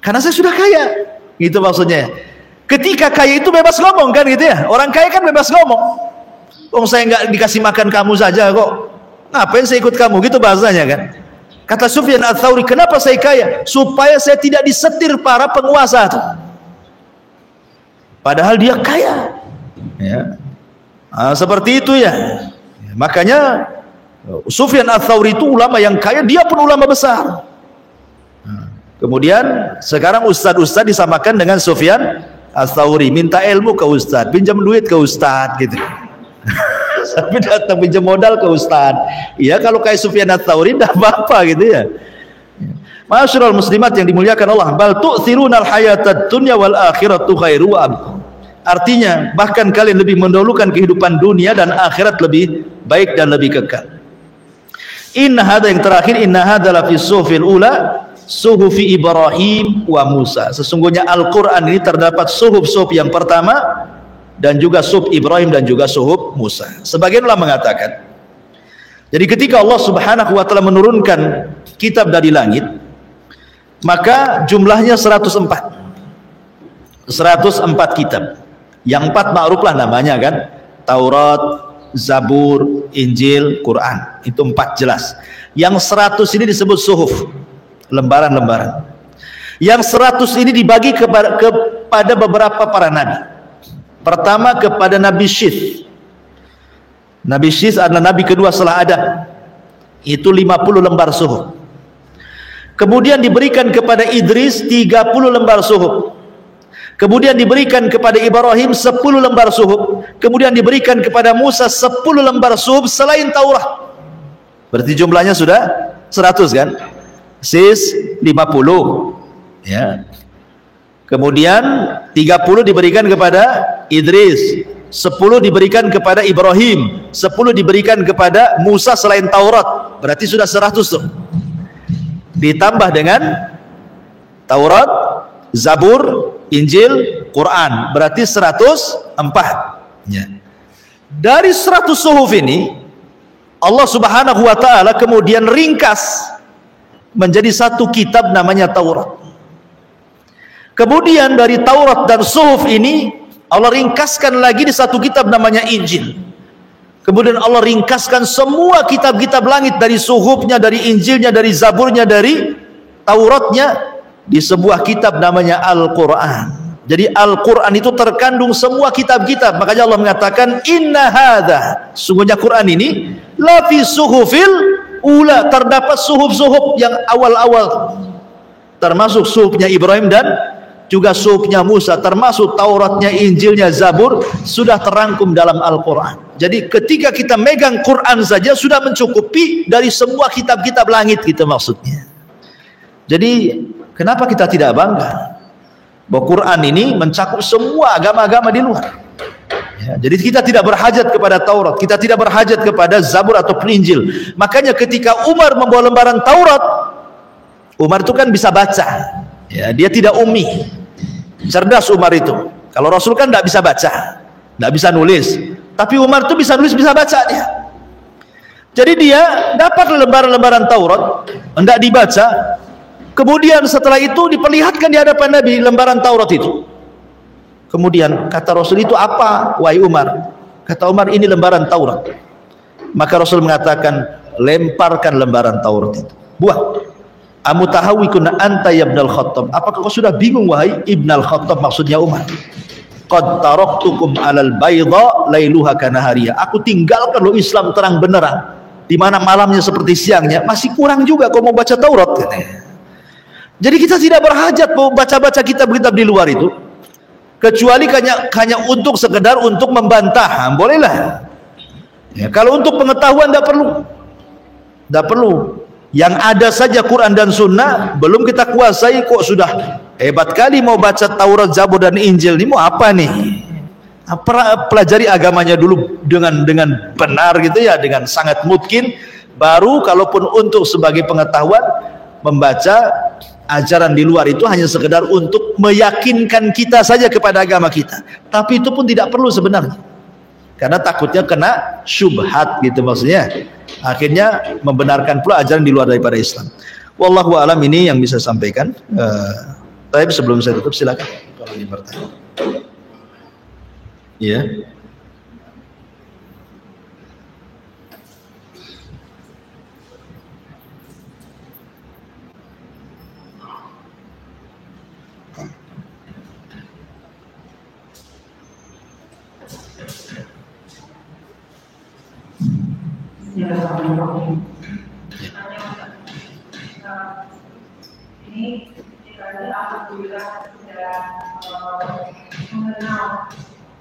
karena saya sudah kaya. Gitu maksudnya. Ketika kaya itu bebas ngomong kan, gitu ya. Orang kaya kan bebas ngomong. Oh, saya nggak dikasih makan kamu saja kok, ngapain saya ikut kamu, gitu bahasanya kan. Kata Sufyan Ats-Tsauri, kenapa saya kaya? Supaya saya tidak disetir para penguasa tuh. Padahal dia kaya, ya. Seperti itu ya. Makanya Sufyan Ats-Tsauri itu ulama yang kaya, dia pun ulama besar. Kemudian sekarang ustadz-ustadz disamakan dengan Sufyan Ats-Tsauri, minta ilmu ke ustadz, pinjam duit ke ustadz, gitu. Sampai datang pinjam modal ke ustadz. Ya kalau kayak Sufyan Ats-Tsauri tidak apa-apa, gitu ya. Ma'asyiral muslimat yang dimuliakan Allah, bal tu'thirunal hayatad dunya wal akhiratu khairu wa abqa. Artinya bahkan kalian lebih mendahulukan kehidupan dunia dan akhirat lebih baik dan lebih kekal. Inna hadza, yang terakhir, inna hadza la fi suhufil ula suhufi Ibrahim wa Musa. Sesungguhnya Al-Qur'an ini terdapat suhuf-suhuf yang pertama dan juga suhuf Ibrahim dan juga suhuf Musa. Sebagian ulama mengatakan, jadi ketika Allah Subhanahu wa taala menurunkan kitab dari langit, maka jumlahnya 104 kitab. Yang 4 ma'ruf lah namanya kan, Taurat, Zabur, Injil, Quran. Itu 4 jelas. Yang 100 ini disebut suhuf, lembaran-lembaran. Yang 100 ini dibagi kepada beberapa para nabi. Pertama kepada Nabi Syith. Nabi Syith adalah nabi kedua setelah Adam. Itu 50 lembar suhuf. Kemudian diberikan kepada Idris 30 lembar suhuf. Kemudian diberikan kepada Ibrahim 10 lembar suhuf. Kemudian diberikan kepada Musa 10 lembar suhuf selain Taurat. Berarti jumlahnya sudah 100 kan? Sis 50 ya. Kemudian 30 diberikan kepada Idris, 10 diberikan kepada Ibrahim, 10 diberikan kepada Musa selain Taurat. Berarti sudah 100 tuh. Ditambah dengan Taurat, Zabur, Injil, Quran, berarti 104 ya. Dari 100 suhuf ini Allah Subhanahu wa ta'ala kemudian ringkas menjadi satu kitab namanya Taurat. Kemudian dari Taurat dan suhuf ini Allah ringkaskan lagi di satu kitab namanya Injil. Kemudian Allah ringkaskan semua kitab-kitab langit, dari suhufnya, dari Injilnya, dari Zaburnya, dari Tauratnya, di sebuah kitab namanya Al-Quran. Jadi Al-Quran itu terkandung semua kitab-kitab. Makanya Allah mengatakan, inna hadza, sungguhnya Quran ini la fi suhufil ula, terdapat suhuf-suhuf yang awal-awal, termasuk suhufnya Ibrahim dan juga suhufnya Musa, termasuk Tauratnya, Injilnya, Zabur, sudah terangkum dalam Al-Quran. Jadi ketika kita megang Quran saja sudah mencukupi dari semua kitab-kitab langit, gitu maksudnya. Jadi kenapa kita tidak bangga bahwa Quran ini mencakup semua agama-agama di luar ya, jadi kita tidak berhajat kepada Taurat, kita tidak berhajat kepada Zabur atau Injil. Makanya ketika Umar membawa lembaran Taurat, Umar itu kan bisa baca ya, dia tidak ummi, cerdas Umar itu. Kalau Rasul kan tidak bisa baca, tidak bisa nulis, tapi Umar itu bisa nulis, bisa baca dia. Jadi dia dapat lembaran-lembaran Taurat, hendak dibaca. Kemudian setelah itu diperlihatkan di hadapan Nabi lembaran Taurat itu. Kemudian kata Rasul, itu apa wahai Umar? Kata Umar, ini lembaran Taurat. Maka Rasul mengatakan, lemparkan lembaran Taurat itu, buang. Amutahawikun anta ya Ibnal Khattab, apakah kau sudah bingung wahai Ibnal Khattab, maksudnya Umar. Qad taraktukum alal bayda lailuha kanahariya, aku tinggalkan lo Islam terang benderang, di mana malamnya seperti siangnya. Masih kurang juga kau mau baca Taurat, katanya. Jadi kita tidak berhajat baca-baca kitab-kitab di luar itu, kecuali hanya untuk sekedar untuk membantah, bolehlah ya. Kalau untuk pengetahuan tidak perlu. Yang ada saja Quran dan Sunnah belum kita kuasai, kok sudah hebat kali mau baca Taurat, Zabur dan Injil. Ini mau apa nih? Pelajari agamanya dulu dengan benar gitu ya, dengan sangat mungkin, baru kalaupun untuk sebagai pengetahuan membaca ajaran di luar itu hanya sekedar untuk meyakinkan kita saja kepada agama kita, tapi itu pun tidak perlu sebenarnya, karena takutnya kena syubhat gitu maksudnya, akhirnya membenarkan pula ajaran di luar daripada Islam. Wallahu a'lam, ini yang bisa sampaikan. Tapi sebelum saya tutup silakan kalau ingin bertanya. Iya. Ini kita alhamdulillah sudah mengenal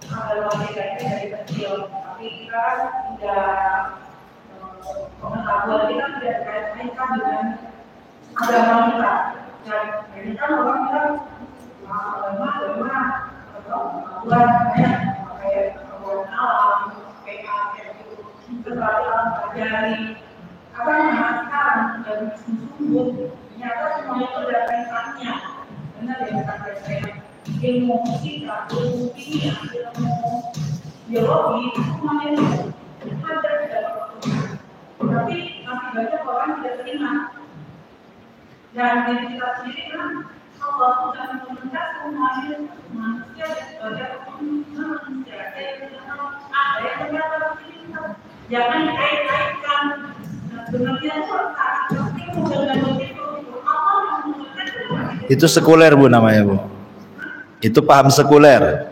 agama kita ini dari kecil, tapi kita tidak pengetahuan kita tidak terkait-kaitkan dengan agama kita. Dan ini kan orang bilang agama atau pengetahuan kayak pengetahuan alam, kayak gitu. Seperti alam pelajari, apa yang sekarang dan sungguh ternyata semuanya itu ada kaitannya. Benar ya kata saya, ilmu fisika, ilmu kimia, ilmu biologi, semuanya itu ada di dalam Al-Quran. Tapi masih banyak orang tidak terima. Dan diri kita sendiri kan Allah sudah meminta semuanya manusia sebagai manusia. Ada yang ternyata kita jangan kait-kaitkan sebenarnya itu sekuler Bu namanya Bu, itu paham sekuler.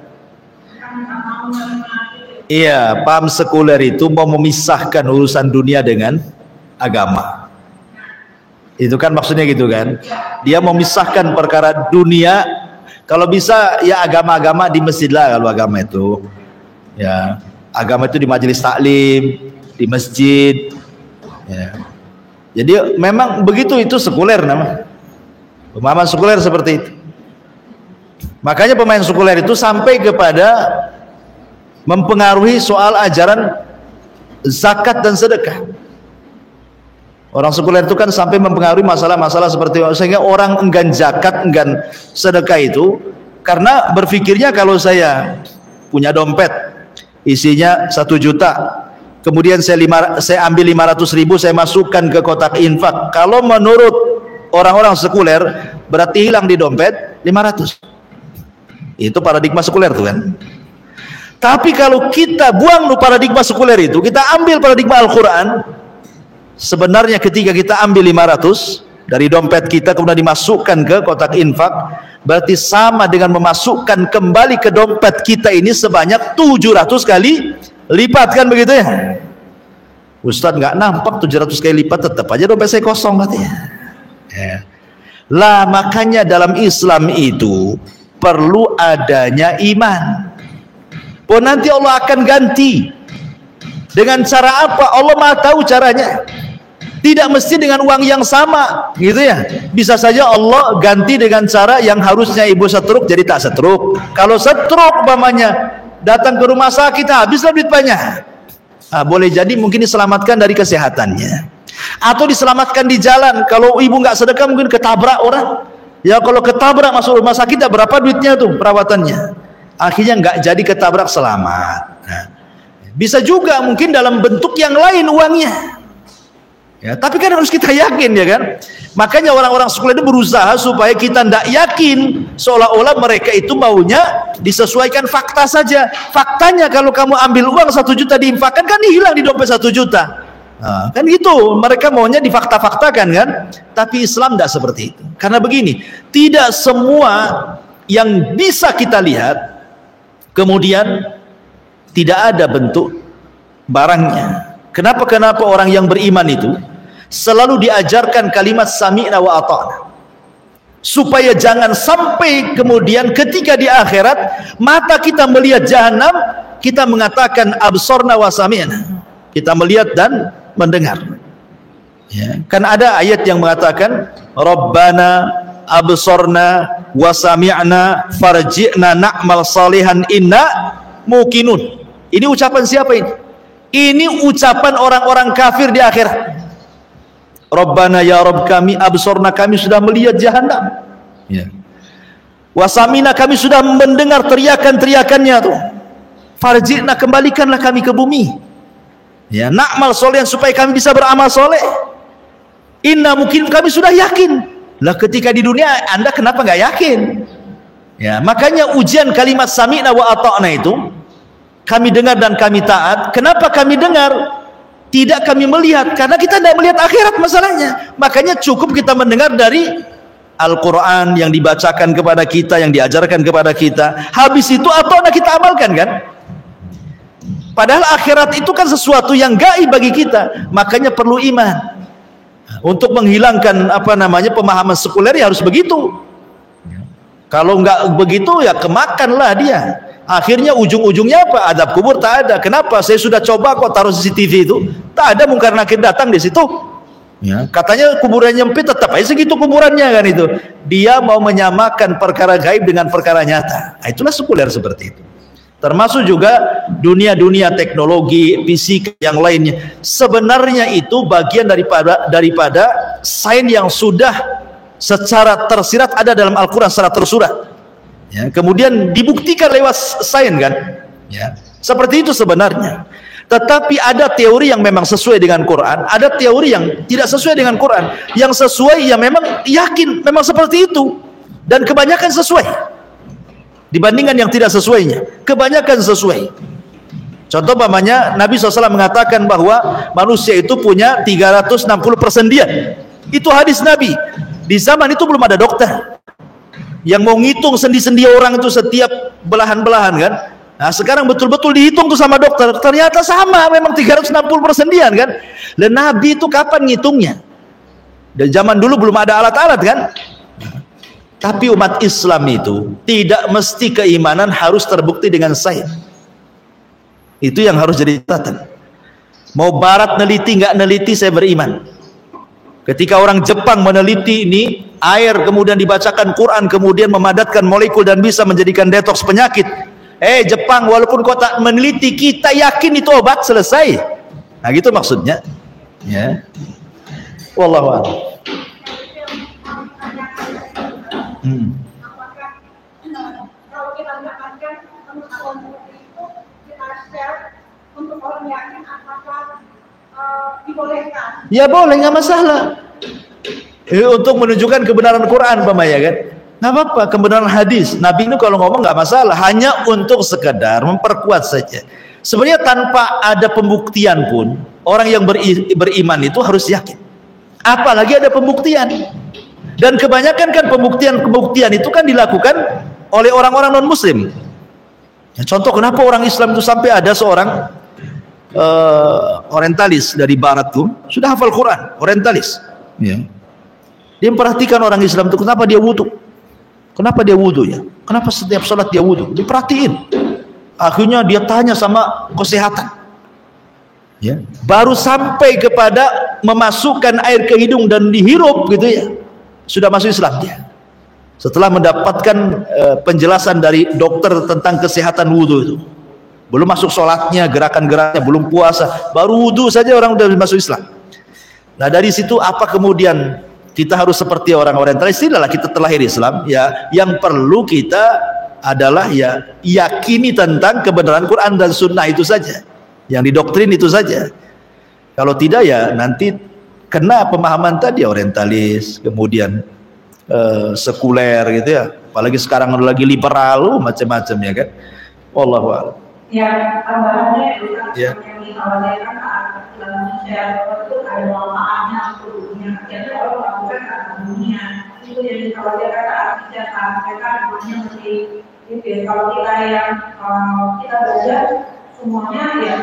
Iya, paham sekuler itu mau memisahkan urusan dunia dengan agama. Itu kan maksudnya gitu kan, dia mau memisahkan perkara dunia. Kalau bisa ya agama-agama di masjid lah, kalau agama itu ya agama itu di majelis taklim, di masjid ya. Jadi memang begitu, itu sekuler namanya. Pemahaman sekuler seperti itu. Makanya pemain sekuler itu sampai kepada mempengaruhi soal ajaran zakat dan sedekah. Orang sekuler itu kan sampai mempengaruhi masalah-masalah seperti itu, sehingga orang enggan zakat, enggan sedekah itu karena berpikirnya kalau saya punya dompet isinya 1 juta, kemudian saya ambil 500.000, saya masukkan ke kotak infak, kalau menurut orang-orang sekuler berarti hilang di dompet 500. Itu paradigma sekuler tuh kan. Tapi kalau kita buang paradigma sekuler itu, kita ambil paradigma Al-Quran, sebenarnya ketika kita ambil 500 dari dompet kita kemudian dimasukkan ke kotak infak, berarti sama dengan memasukkan kembali ke dompet kita ini sebanyak 700 kali lipat, kan begitu ya? Ustadz nggak nampak 700 kali lipat, tetap aja dompet saya kosong katanya ya. Lah makanya dalam Islam itu perlu adanya iman. Oh nanti Allah akan ganti dengan cara apa? Allah Maha tahu caranya. Tidak mesti dengan uang yang sama, gitu ya. Bisa saja Allah ganti dengan cara yang harusnya ibu setruk jadi tak setruk. Kalau setruk umpamanya datang ke rumah sakit habislah duit banyak. Nah, boleh jadi mungkin diselamatkan dari kesehatannya, atau diselamatkan di jalan. Kalau ibu nggak sedekah mungkin ketabrak orang. Ya kalau ketabrak masuk rumah sakit, berapa duitnya tuh perawatannya? Akhirnya nggak jadi ketabrak, selamat. Nah, bisa juga mungkin dalam bentuk yang lain uangnya. Ya, tapi kan harus kita yakin ya kan. Makanya orang-orang sekuler itu berusaha supaya kita tidak yakin, seolah-olah mereka itu maunya disesuaikan fakta saja. Faktanya kalau kamu ambil uang 1 juta diinfakkan, kan hilang di dompet 1 juta. Nah, kan gitu, mereka maunya difakta-faktakan kan. Tapi Islam tidak seperti itu. Karena begini, tidak semua yang bisa kita lihat kemudian tidak ada bentuk barangnya. Kenapa orang yang beriman itu selalu diajarkan kalimat sami'na wa ata'na, supaya jangan sampai kemudian ketika di akhirat mata kita melihat jahanam, kita mengatakan absorna wa sami'na, kita melihat dan mendengar ya. Kan ada ayat yang mengatakan Rabbana absorna wa sami'na farji'na na'mal salihan inna muqinun. Ini ucapan siapa ini? Ini ucapan orang-orang kafir di akhirat. Rabbana ya Rabb kami, absorna kami sudah melihat jahanam. Ya. Wasamina kami sudah mendengar teriakan-teriakannya tuh. Farji'na kembalikanlah kami ke bumi. Ya, na'mal solehan supaya kami bisa beramal soleh. Inna mungkin kami sudah yakin. Lah ketika di dunia Anda kenapa nggak yakin? Ya, makanya ujian kalimat sami'na wa ata'na itu kami dengar dan kami taat. Kenapa kami dengar? Tidak kami melihat, karena kita tidak melihat akhirat masalahnya. Makanya cukup kita mendengar dari Al-Quran yang dibacakan kepada kita, yang diajarkan kepada kita. Habis itu ata'na kita amalkan kan? Padahal akhirat itu kan sesuatu yang gaib bagi kita. Makanya perlu iman. Untuk menghilangkan pemahaman sekuler ya harus begitu. Kalau nggak begitu ya kemakanlah dia. Akhirnya ujung-ujungnya apa? Adab kubur tak ada. Kenapa? Saya sudah coba kok taruh CCTV itu, tak ada mungkar nakir datang di situ. Ya, katanya kuburan nyempit, tetap aja segitu kuburannya kan itu. Dia mau menyamakan perkara gaib dengan perkara nyata. Nah, itulah sekuler seperti itu. Termasuk juga dunia-dunia teknologi, fisika yang lainnya. Sebenarnya itu bagian daripada sains yang sudah secara tersirat ada dalam Al-Quran secara tersurat. Ya, kemudian dibuktikan lewat sains kan. Ya, seperti itu sebenarnya. Tetapi ada teori yang memang sesuai dengan Quran, ada teori yang tidak sesuai dengan Quran. Yang sesuai ya memang yakin memang seperti itu, dan kebanyakan sesuai dibandingkan yang tidak sesuainya. Kebanyakan sesuai. Contoh umpamanya Nabi SAW mengatakan bahwa manusia itu punya 360 persendian. Itu hadis Nabi. Di zaman itu belum ada dokter yang mau ngitung sendi-sendi orang itu setiap belahan-belahan kan. Nah sekarang betul-betul dihitung tuh sama dokter, ternyata sama memang 360 persendian kan. Dan Nabi itu kapan ngitungnya? Dan zaman dulu belum ada alat-alat kan. Tapi umat Islam itu tidak mesti keimanan harus terbukti dengan sains. Itu yang harus jadi catatan. Mau barat neliti nggak neliti saya beriman. Ketika orang Jepang meneliti ini air, kemudian dibacakan Quran, kemudian memadatkan molekul dan bisa menjadikan detoks penyakit. Jepang, walaupun kau tak meneliti, kita yakin itu obat, selesai. Nah gitu maksudnya. Ya. Wallahu a'lam. Kalau kita mendapatkan pengetahuan itu, kita share untuk orang yakin apakah dibolehkan? Ya boleh, nggak masalah. Untuk menunjukkan kebenaran Quran, ya kan? Nggak apa-apa, kebenaran hadis. Nabi itu kalau ngomong nggak masalah, hanya untuk sekedar memperkuat saja. Sebenarnya tanpa ada pembuktian pun, orang yang beriman itu harus yakin. Apalagi ada pembuktian. Dan kebanyakan kan pembuktian itu kan dilakukan oleh orang-orang non-Muslim. Ya, contoh kenapa orang Islam itu sampai ada seorang orientalis dari barat tuh sudah hafal Quran, orientalis. Ya. Dia memperhatikan orang Islam itu kenapa dia wudu, ya, kenapa setiap sholat dia wudu, diperhatiin. Akhirnya dia tanya sama kesehatan. Ya. Baru sampai kepada memasukkan air ke hidung dan dihirup gitu ya, sudah masuk Islam dia. Setelah mendapatkan penjelasan dari dokter tentang kesehatan wudu itu. Belum masuk sholatnya, gerakan-geraknya, belum puasa, baru wudhu saja orang udah masuk Islam. Nah dari situ apa kemudian kita harus seperti orang orientalis? Tidaklah, kita terlahir Islam. Ya, yang perlu kita adalah ya yakini tentang kebenaran Quran dan Sunnah itu saja. Yang didoktrin itu saja. Kalau tidak ya nanti kena pemahaman tadi orientalis, kemudian sekuler gitu ya. Apalagi sekarang lagi liberal, macam-macam ya kan. Wallahu a'lam. Ya, tambahannya itu kan Ya. yang dikhawatirkan dalam share itu ada manfaatnya untuk dunia. Jadi orang melakukan karena dunia itu yang dikhawatirkan artinya mereka dunia mesti itu ya. Kalau kita yang kita belajar semuanya ya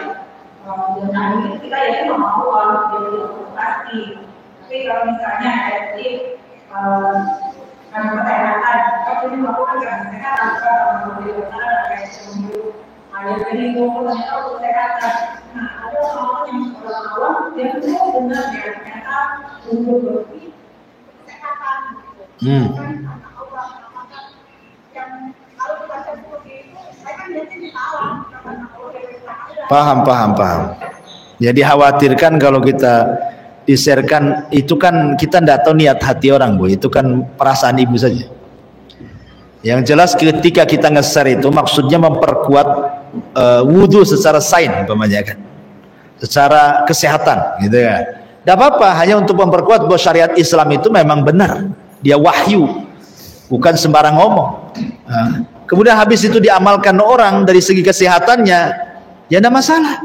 dengan ini kita ya kemampuan jadi pasti. Tapi kalau misalnya jadi karena kesehatan, kalau ini melakukan karena kesehatan, kalau kesehatan kayak sembuh. Jadi itu ternyata untuk kesehatan. Nah, ada orang yang sekolah awam yang saya benar ya ternyata untuk berarti kesehatan. Kan Allah mengatakan yang kalau kita sebut itu, saya kan jadi ditawar karena Allah. Paham. Ya dikhawatirkan kalau kita diserkan itu kan kita tidak tahu niat hati orang, Bu. Itu kan perasaan ibu saja. Yang jelas ketika kita nge-share itu maksudnya memperkuat wudhu secara sains, umpamanya kan, secara kesehatan, gitu ya. Tidak apa-apa, hanya untuk memperkuat bahwa syariat Islam itu memang benar, dia wahyu, bukan sembarang ngomong. Kemudian habis itu diamalkan orang dari segi kesehatannya, ya tidak masalah.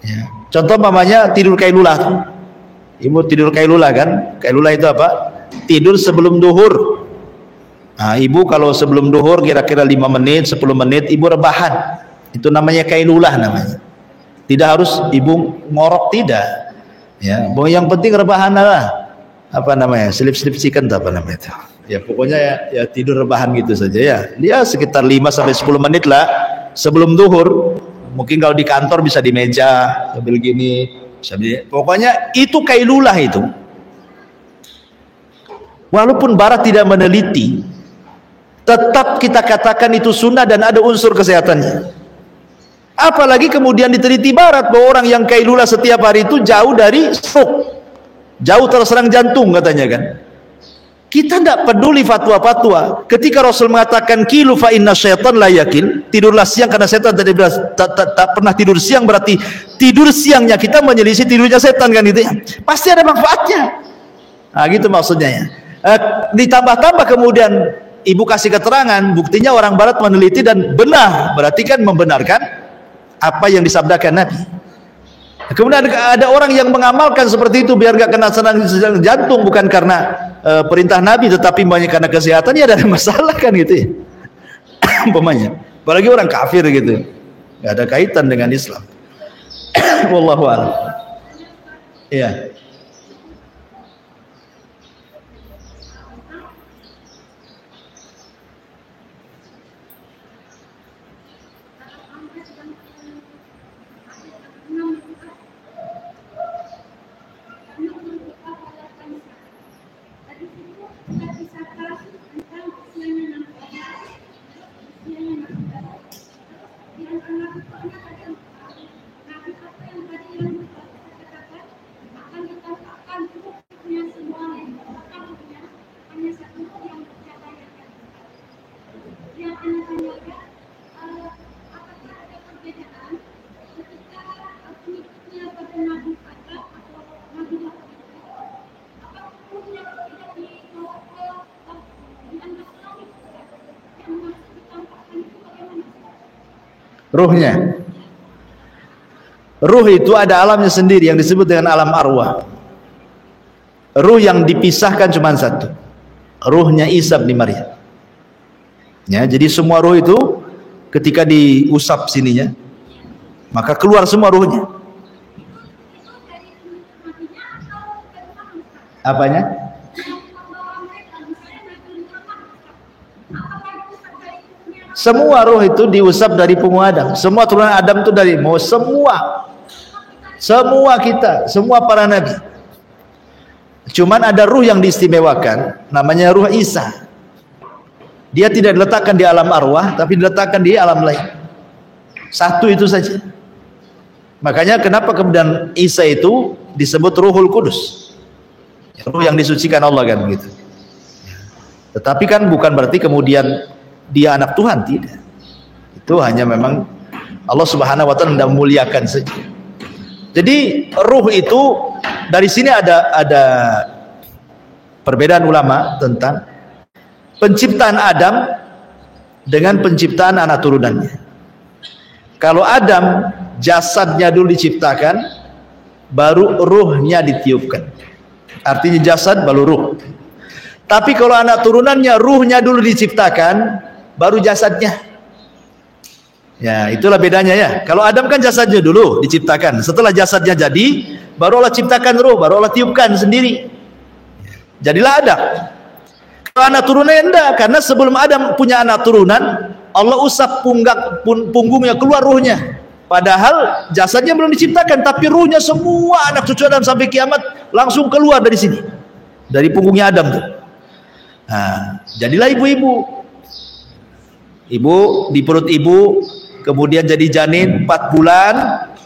Ya. Contoh umpamanya tidur kailulah. Ibu tidur kailulah kan? Kailulah itu apa? Tidur sebelum duhur. Nah, ibu kalau sebelum duhur kira-kira 5 menit, 10 menit ibu rebahan. Itu namanya kailulah namanya. Tidak harus ibu ngorok, tidak. Ya, yang penting rebahan lah. Apa namanya? Sleep chicken apa namanya itu? Ya pokoknya ya tidur rebahan gitu saja ya. Dia sekitar 5 sampai 10 menit lah sebelum duhur. Mungkin kalau di kantor bisa di meja sambil gini. Pokoknya itu kailulah itu. Walaupun barat tidak meneliti, tetap kita katakan itu sunnah dan ada unsur kesehatannya. Apalagi kemudian diteliti barat bahwa orang yang kailulah setiap hari itu jauh dari stroke, jauh terserang jantung katanya kan. Kita tidak peduli fatwa-fatwa. Ketika Rasul mengatakan kilu fa inna syaitan la yakil, tidurlah siang karena setan tak pernah tidur siang, berarti tidur siangnya kita menyelisih tidurnya setan kan, gitu ya. Pasti ada manfaatnya. Nah, gitu maksudnya ya. Ditambah-tambah kemudian ibu kasih keterangan, buktinya orang barat meneliti dan benar, berarti kan membenarkan apa yang disabdakan Nabi. Kemudian ada orang yang mengamalkan seperti itu biar gak kena serangan jantung, bukan karena perintah Nabi tetapi banyak karena kesehatan, ya ada masalah kan, gitu ya. Umpamanya apalagi orang kafir gitu, gak ada kaitan dengan Islam. Wallahu a'lam. Iya. Ruhnya, ruh itu ada alamnya sendiri yang disebut dengan alam arwah. Ruh yang dipisahkan cuma satu, ruhnya Isa bin Maryam. Ya, jadi semua ruh itu ketika diusap sininya, maka keluar semua ruhnya. Apanya? Semua ruh itu diusap dari punggung Adam. Semua turunan Adam itu dari mau semua kita, semua para nabi. Cuman ada ruh yang diistimewakan, namanya ruh Isa. Dia tidak diletakkan di alam arwah, tapi diletakkan di alam lain. Satu itu saja. Makanya kenapa kemudian Isa itu disebut Ruhul Kudus, ruh yang disucikan Allah kan begitu. Tetapi kan bukan berarti kemudian dia anak Tuhan, tidak. Itu hanya memang Allah Subhanahu wa taala hendak memuliakan saja. Jadi ruh itu dari sini ada perbedaan ulama tentang penciptaan Adam dengan penciptaan anak turunannya. Kalau Adam jasadnya dulu diciptakan, baru ruhnya ditiupkan. Artinya jasad baru ruh. Tapi kalau anak turunannya ruhnya dulu diciptakan, baru jasadnya. Ya, itulah bedanya ya. Kalau Adam kan jasadnya dulu diciptakan, setelah jasadnya jadi, baru Allah ciptakan ruh, baru Allah tiupkan sendiri. Jadilah Adam. Kalau anak turunannya enggak, karena sebelum Adam punya anak turunan, Allah usap punggungnya, keluar ruhnya. Padahal jasadnya belum diciptakan, tapi ruhnya semua anak cucu Adam sampai kiamat langsung keluar dari sini, dari punggungnya Adam tuh. Nah, jadilah ibu-ibu. Ibu di perut ibu, kemudian jadi janin 4 bulan,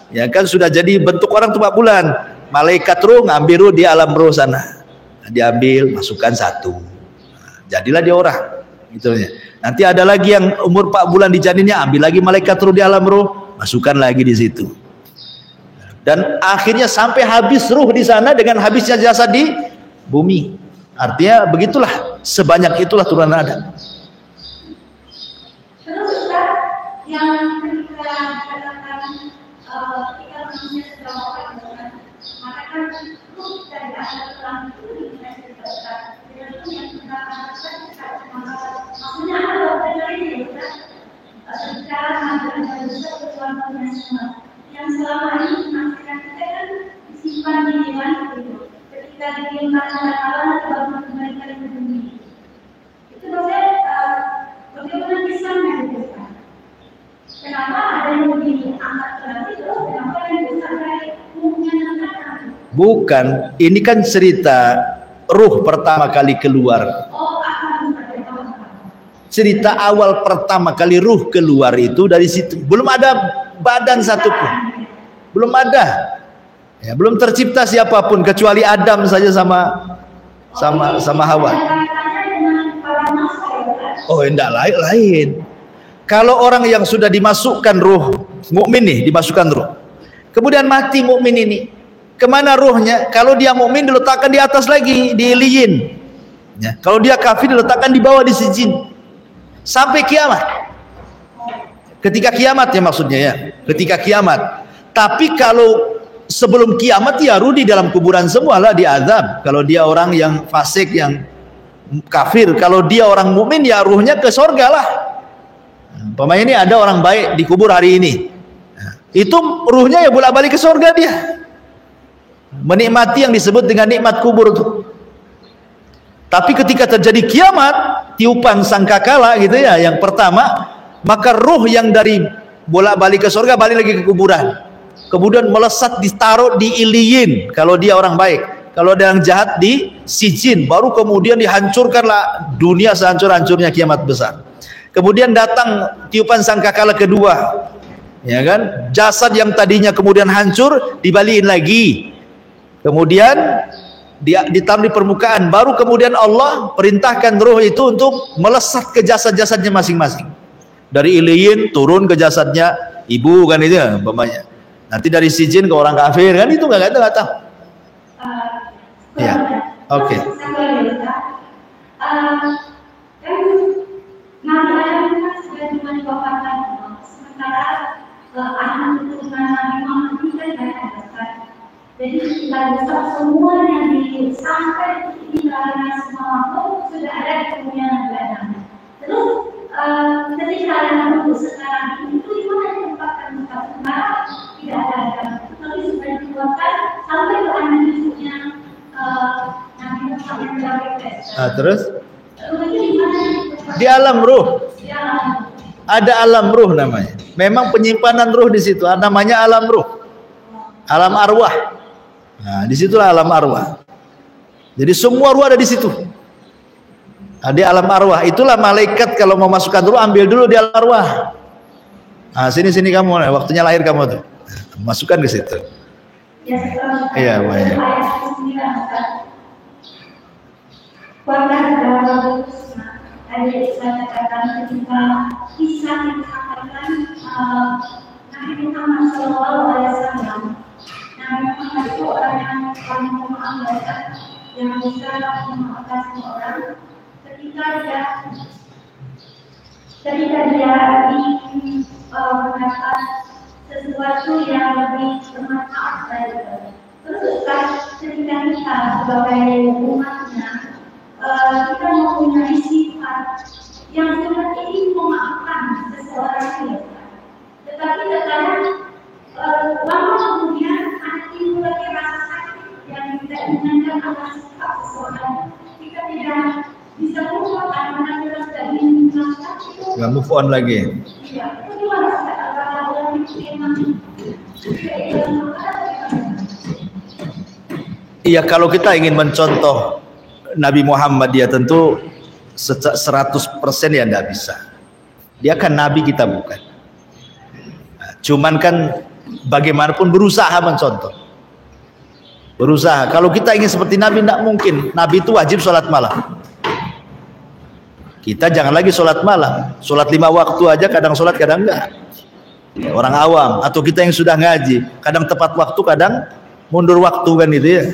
ya kan sudah jadi bentuk orang tuh 4 bulan. malaikat ruh ngambil ruh di alam ruh sana. Diambil, masukkan satu. Jadilah dia orang. Gitu ya. Nanti ada lagi yang umur 4 bulan di janinnya, ambil lagi malaikat ruh di alam ruh, masukkan lagi di situ. Dan akhirnya sampai habis ruh di sana dengan habisnya jasad di bumi. Artinya begitulah, sebanyak itulah turunan Adam. Terus Ustaz, yang ketika dikatakan ketika manusia sudah wafat, maka kan ruh dari asal tulang itu dimensi Ustaz. Dengan itu yang kita katakan maksudnya apa dari ini Ustaz? Secara ada besar ketuaan nasional yang selama ini masyarakat kita kan disimpan di dewan itu. Ketika dikirimkan kata-kata baru kembalikan ke bumi. Itu maksudnya bagaimana kisahnya gitu kan? Kenapa ada yang diangkat ke nanti terus kenapa yang besar dari umumnya nanti? Bukan, ini kan cerita ruh pertama kali keluar. Oh, akan Cerita awal pertama kali ruh keluar itu dari situ. Belum ada badan satupun. Belum ada. Ya, belum tercipta siapapun kecuali Adam saja sama Hawa. Oh, enggak lain. Kalau orang yang sudah dimasukkan ruh mukmin nih, dimasukkan ruh. Kemudian mati mukmin ini. Kemana ruhnya? Kalau dia mukmin diletakkan di atas lagi, di iliyin. Ya, kalau dia kafir diletakkan di bawah di sijin. Sampai kiamat. Ketika kiamat ya maksudnya ya. Ketika kiamat. Tapi kalau sebelum kiamat ya ruh di dalam kuburan semualah diazab. Kalau dia orang yang fasik, yang kafir. Kalau dia orang mukmin ya ruhnya ke surga lah. Umpamanya ini ada orang baik dikubur hari ini. Itu ruhnya ya bolak-balik ke surga dia. Menikmati yang disebut dengan nikmat kubur itu. Tapi ketika terjadi kiamat, tiupan sangkakala gitu ya, yang pertama, maka ruh yang dari bolak-balik ke surga balik lagi ke kuburan. Kemudian melesat ditaruh di iliyin kalau dia orang baik. Kalau ada yang jahat di sijin, baru kemudian dihancurkanlah dunia sehancur-hancurnya kiamat besar. Kemudian datang tiupan sangkakala kedua. Ya kan? Jasad yang tadinya kemudian hancur dibalikin lagi. Kemudian dia ditaruh di permukaan, baru kemudian Allah perintahkan ruh itu untuk melesat ke jasad-jasadnya masing-masing. Dari iliyin turun ke jasadnya ibu kan itu ya, umpamanya. Nanti dari sijin ke orang kafir kan itu nggak tahu. Ya, oke. Nabi Adam kan sudah diwafatkan, sementara anak keturunan Nabi Muhammad ini kan banyak besar. Jadi kita besar semua yang sampai di dalam semua makhluk sudah ada di dunia Nabi Adam. Terus ketika yang untuk sekarang itu di mana ditempatkan tempat sementara tidak ada Adam, tapi sudah dikeluarkan sampai ke anak cucunya Nabi Muhammad yang dari Terus di alam ruh. Ada alam ruh namanya. Memang penyimpanan ruh di situ. Namanya alam ruh. Alam arwah. Nah, disitulah alam arwah. Jadi semua ruh ada di situ. Di alam arwah. Itulah malaikat kalau mau masukkan ruh ambil dulu di alam arwah. Nah, sini kamu. Waktunya lahir kamu tuh. Masukkan ke situ. Iya, banyak. Ada istilah katakan ketika kisah yang disampaikan Nabi Muhammad SAW. Nabi Muhammad itu orang yang paling memaafkan, yang bisa memaafkan semua orang. Ketika dia ingin mendapat sesuatu yang lebih bermanfaat dari itu. Terus ketika kita sebagai umatnya kita mempunyai sifat yang seperti ini memaafkan seseorang itu, tetapi terkadang lama kemudian ada timbul lagi rasa sakit yang tidak inginkan atas sifat seseorang. Kita tidak bisa move on karena kita sudah ingin memaafkan itu. Nggak move on lagi. Iya, itu gimana kalau itu memang Iya, kalau kita ingin mencontoh Nabi Muhammad dia tentu 100% ya tidak bisa. Dia kan Nabi, kita bukan. Cuman kan bagaimanapun berusaha mencontoh. Berusaha. Kalau kita ingin seperti Nabi, tidak mungkin. Nabi itu wajib sholat malam. Kita jangan lagi sholat malam. Sholat 5 waktu aja, kadang sholat, kadang enggak. Orang awam, atau kita yang sudah ngaji, kadang tepat waktu, kadang mundur waktu, kan gitu ya.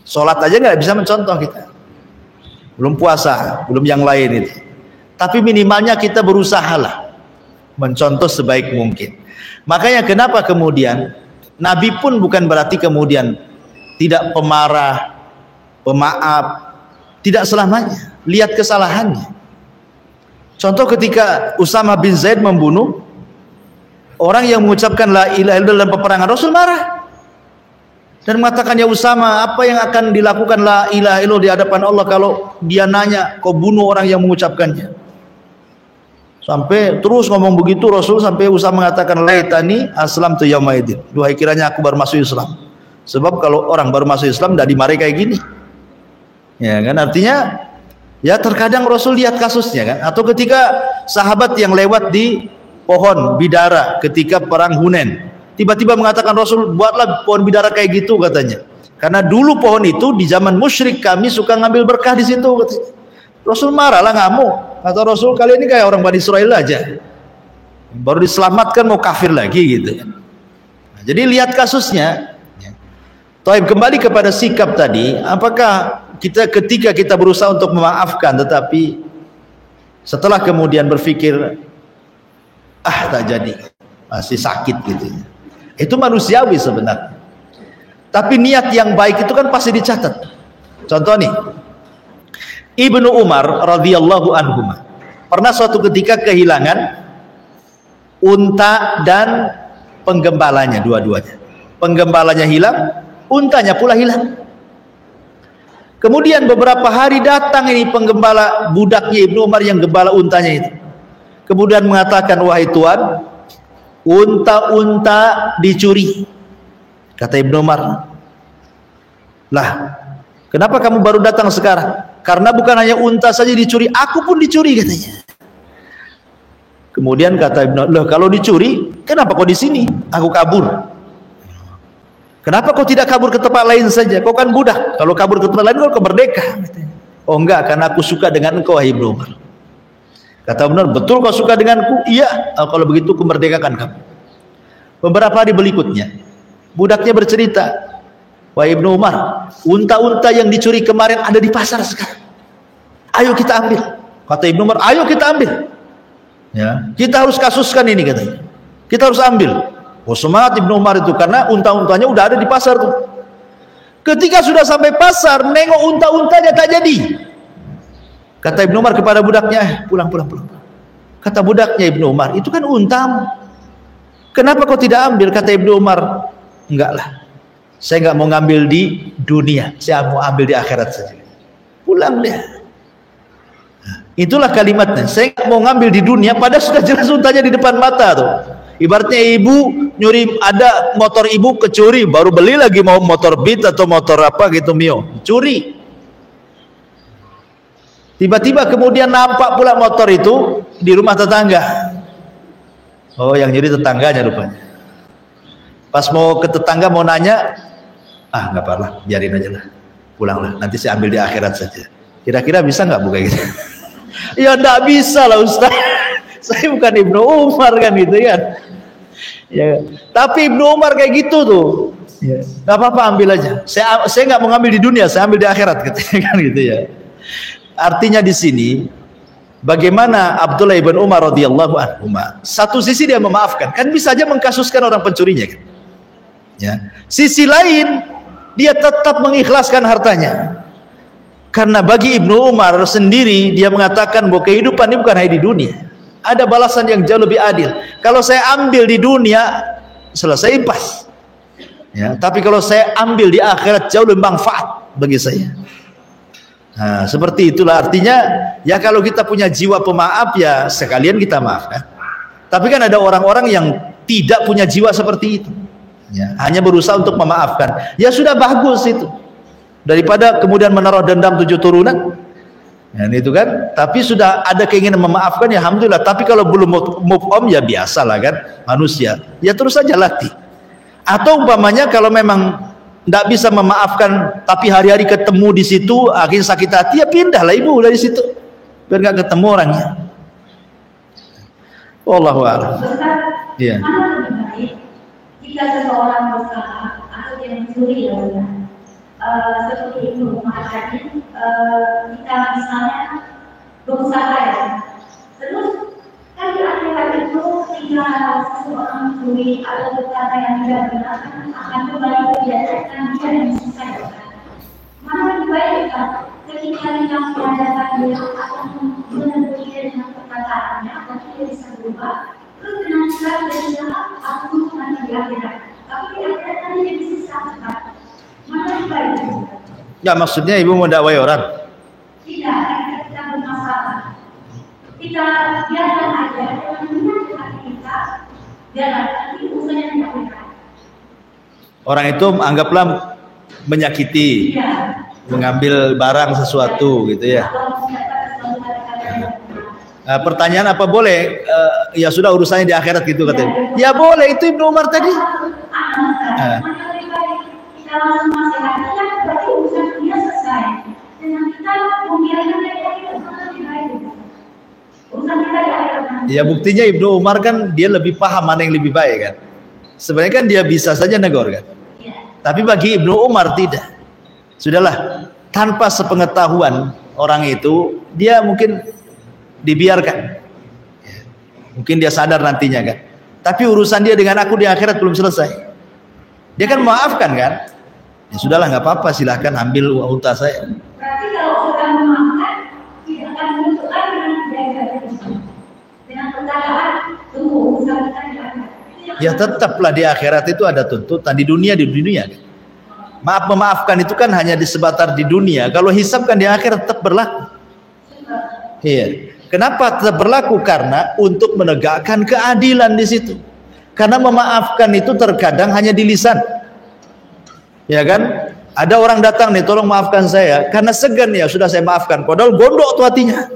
Sholat aja nggak bisa mencontoh kita. Belum puasa, belum yang lain itu. Tapi minimalnya kita berusahalah mencontoh sebaik mungkin. Makanya kenapa kemudian Nabi pun bukan berarti kemudian tidak pemarah, pemaaf, tidak selamanya. Lihat kesalahannya. Contoh ketika Usama bin Zaid membunuh orang yang mengucapkan la ilaha illallah dalam peperangan, Rasul marah dan mengatakan, ya Usama, apa yang akan dilakukan la ilaha illallah di hadapan Allah kalau dia nanya kau bunuh orang yang mengucapkannya. Sampai terus ngomong begitu Rasul, sampai Usama mengatakan, laitani aslamtu yaumaidin, duhai kiranya aku baru masuk Islam. Sebab kalau orang baru masuk Islam tidak dimarahi kayak gini. Ya kan, artinya ya terkadang Rasul lihat kasusnya kan. Atau ketika sahabat yang lewat di pohon bidara ketika perang Hunain, tiba-tiba mengatakan Rasul, buatlah pohon bidara kayak gitu katanya. Karena dulu pohon itu di zaman musyrik kami suka ngambil berkah di situ katanya. Rasul marah lah, ngamuk. Kata Rasul, kalian ini kayak orang Bani Israel aja. Baru diselamatkan mau kafir lagi gitu. Nah, jadi lihat kasusnya. Taib, kembali kepada sikap tadi, apakah kita ketika kita berusaha untuk memaafkan tetapi setelah kemudian berpikir tak jadi, masih sakit gitu, itu manusiawi sebenarnya. Tapi niat yang baik itu kan pasti dicatat. Contoh nih, Ibnu Umar radhiyallahu anhu pernah suatu ketika kehilangan unta dan penggembalanya, dua-duanya. Penggembalanya hilang, untanya pula hilang. Kemudian beberapa hari datang ini penggembala budaknya Ibnu Umar yang gembala untanya itu. Kemudian mengatakan, wahai Tuan, unta-unta dicuri. Kata Ibnu Umar, lah kenapa kamu baru datang sekarang? Karena bukan hanya unta saja dicuri, aku pun dicuri katanya. Kemudian kata Ibnu Umar, loh kalau dicuri, kenapa kau di sini? Aku kabur. Kenapa kau tidak kabur ke tempat lain saja? Kau kan budak. Kalau kabur ke tempat lain kau merdeka. Oh enggak, karena aku suka dengan engkau, wahai Ibnu Umar. Kata benar, betul kau suka denganku? Iya. Kalau begitu aku merdekakan kamu. Beberapa hari berikutnya, budaknya bercerita, wahai Ibnu Umar, unta-unta yang dicuri kemarin ada di pasar sekarang. Ayo kita ambil. Kata Ibnu Umar, ayo kita ambil. Ya, kita harus kasuskan ini katanya. Kita harus ambil. Oh, semangat Ibnu Umar itu, karena unta-untanya udah ada di pasar tuh. Ketika sudah sampai pasar, nengok unta-untanya tak jadi. Kata Ibnu Umar kepada budaknya, pulang. Kata budaknya Ibnu Umar, itu kan untamu. Kenapa kau tidak ambil? Kata Ibnu Umar, enggak lah. Saya enggak mau ngambil di dunia, saya mau ambil di akhirat saja. Pulang dia. Itulah kalimatnya. Saya enggak mau ngambil di dunia, padahal sudah jelas untanya di depan mata tuh. Ibaratnya ibu nyuri, ada motor ibu kecuri, baru beli lagi mau motor Beat atau motor apa gitu Mio, curi. Tiba-tiba kemudian nampak pula motor itu di rumah tetangga. Oh, yang nyuri tetangganya rupanya. Pas mau ke tetangga mau nanya, nggak apa-apa, biarin aja lah, pulanglah, nanti saya ambil di akhirat saja. Kira-kira bisa nggak buka gitu? Ya nggak bisa lah Ustaz. Saya bukan Ibnu Umar kan gitu kan. Ya, tapi Ibnu Umar kayak gitu tuh. Ya, nggak apa-apa, ambil aja. Saya nggak mau ngambil di dunia, saya ambil di akhirat katanya kan gitu ya. Artinya di sini bagaimana Abdullah bin Umar radhiyallahu anhu, satu sisi dia memaafkan, kan bisa aja mengkasuskan orang pencurinya kan. Ya. Sisi lain dia tetap mengikhlaskan hartanya. Karena bagi Ibnu Umar sendiri dia mengatakan bahwa kehidupan ini bukan hanya di dunia. Ada balasan yang jauh lebih adil. Kalau saya ambil di dunia selesai impas. Ya, tapi kalau saya ambil di akhirat jauh lebih manfaat bagi saya. Nah, seperti itulah artinya. Ya kalau kita punya jiwa pemaaf ya sekalian kita maafkan. Tapi kan ada orang-orang yang tidak punya jiwa seperti itu. Ya, hanya berusaha untuk memaafkan. Ya sudah bagus itu. Daripada kemudian menaruh dendam 7 turunan. Ya, itu kan. Tapi sudah ada keinginan memaafkan ya alhamdulillah. Tapi kalau belum move on ya biasalah kan manusia. Ya terus saja latih. Atau umpamanya kalau memang tidak bisa memaafkan, tapi hari-hari ketemu di situ, akhirnya sakit hati, ya pindahlah ibu dari situ, biar nggak ketemu orangnya. Wallahu a'lam. Iya. Mana lebih baik jika seseorang bersalah atau dia mencuri seperti itu tadi, kita misalnya berusaha ya, terus kan di akhirat itu ketika seseorang mencuri atau berkata yang tidak benar akan kembali ke dia dan dia yang diselesaikan. Mana lebih baik ketika kita mengadakan dia atau menegur dia dengan perkataannya, tapi dia bisa berubah, terus dengan cara dia bilang aku nanti di akhirat, tapi di akhirat nanti dia bisa sesat. Mana lebih baik? Ya maksudnya ibu mau dakwai orang? Tidak, kita bermasalah. Kita biarkan aja, jangan menyakitkan kita, biarkan nanti urusannya tidak benar. Orang itu anggaplah menyakiti, Iya. mengambil barang sesuatu gitu ya. Nah, pertanyaan apa boleh? Ya sudah urusannya di akhirat gitu katanya. Ya boleh, itu Ibnu Umar tadi. Kita langsung masih berarti urusan dia selesai. Dengan kita membiarkan dia lebih baik. Urusan kita di akhirat. Ya buktinya Ibnu Umar kan dia lebih paham mana yang lebih baik kan. Sebenarnya kan dia bisa saja negor kan. Tapi bagi Ibnu Umar tidak. Sudahlah, tanpa sepengetahuan orang itu, dia mungkin dibiarkan. Mungkin dia sadar nantinya kan. Tapi urusan dia dengan aku di akhirat belum selesai. Dia kan maafkan kan. Ya sudahlah, nggak apa-apa, silahkan ambil unta saya. Berarti kalau sudah memaafkan, tidak akan menentukan dengan perkataan tunggu urusan kita di akhirat. Ya tetaplah di akhirat itu ada tuntutan, di dunia. Memaafkan itu kan hanya sebatar di dunia. Kalau hisab kan di akhirat tetap berlaku. Iya. Kenapa tetap berlaku? Karena untuk menegakkan keadilan di situ. Karena memaafkan itu terkadang hanya di lisan. Ya kan? Ada orang datang nih, tolong maafkan saya. Karena segan ya sudah saya maafkan. Padahal gondok tuh hatinya.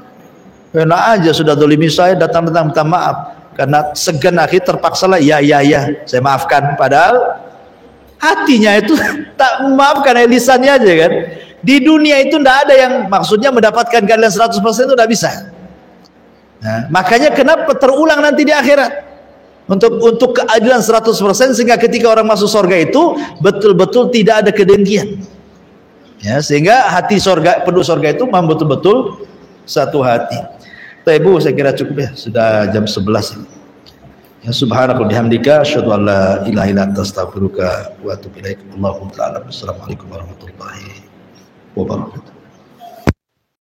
Enak aja sudah dolimi saya, datang-datang minta maaf. Karena segan akhir terpaksalah ya saya maafkan. Padahal hatinya itu tak memaafkan, lisannya aja kan. Di dunia itu tidak ada yang maksudnya mendapatkan keadilan 100% itu tidak bisa. Nah, makanya kenapa terulang nanti di akhirat untuk keadilan 100%, sehingga ketika orang masuk surga itu betul-betul tidak ada kedengkian. Ya, sehingga hati surga, penduduk surga itu memang betul-betul satu hati. Ibu, saya kira cukup ya, sudah jam 11 ini. Ya subhanaka bihamdika asyhadu an la ilaha illa anta astaghfiruka wa atubu ilaik. Allahu ta'ala. Assalamualaikum warahmatullahi wabarakatuh.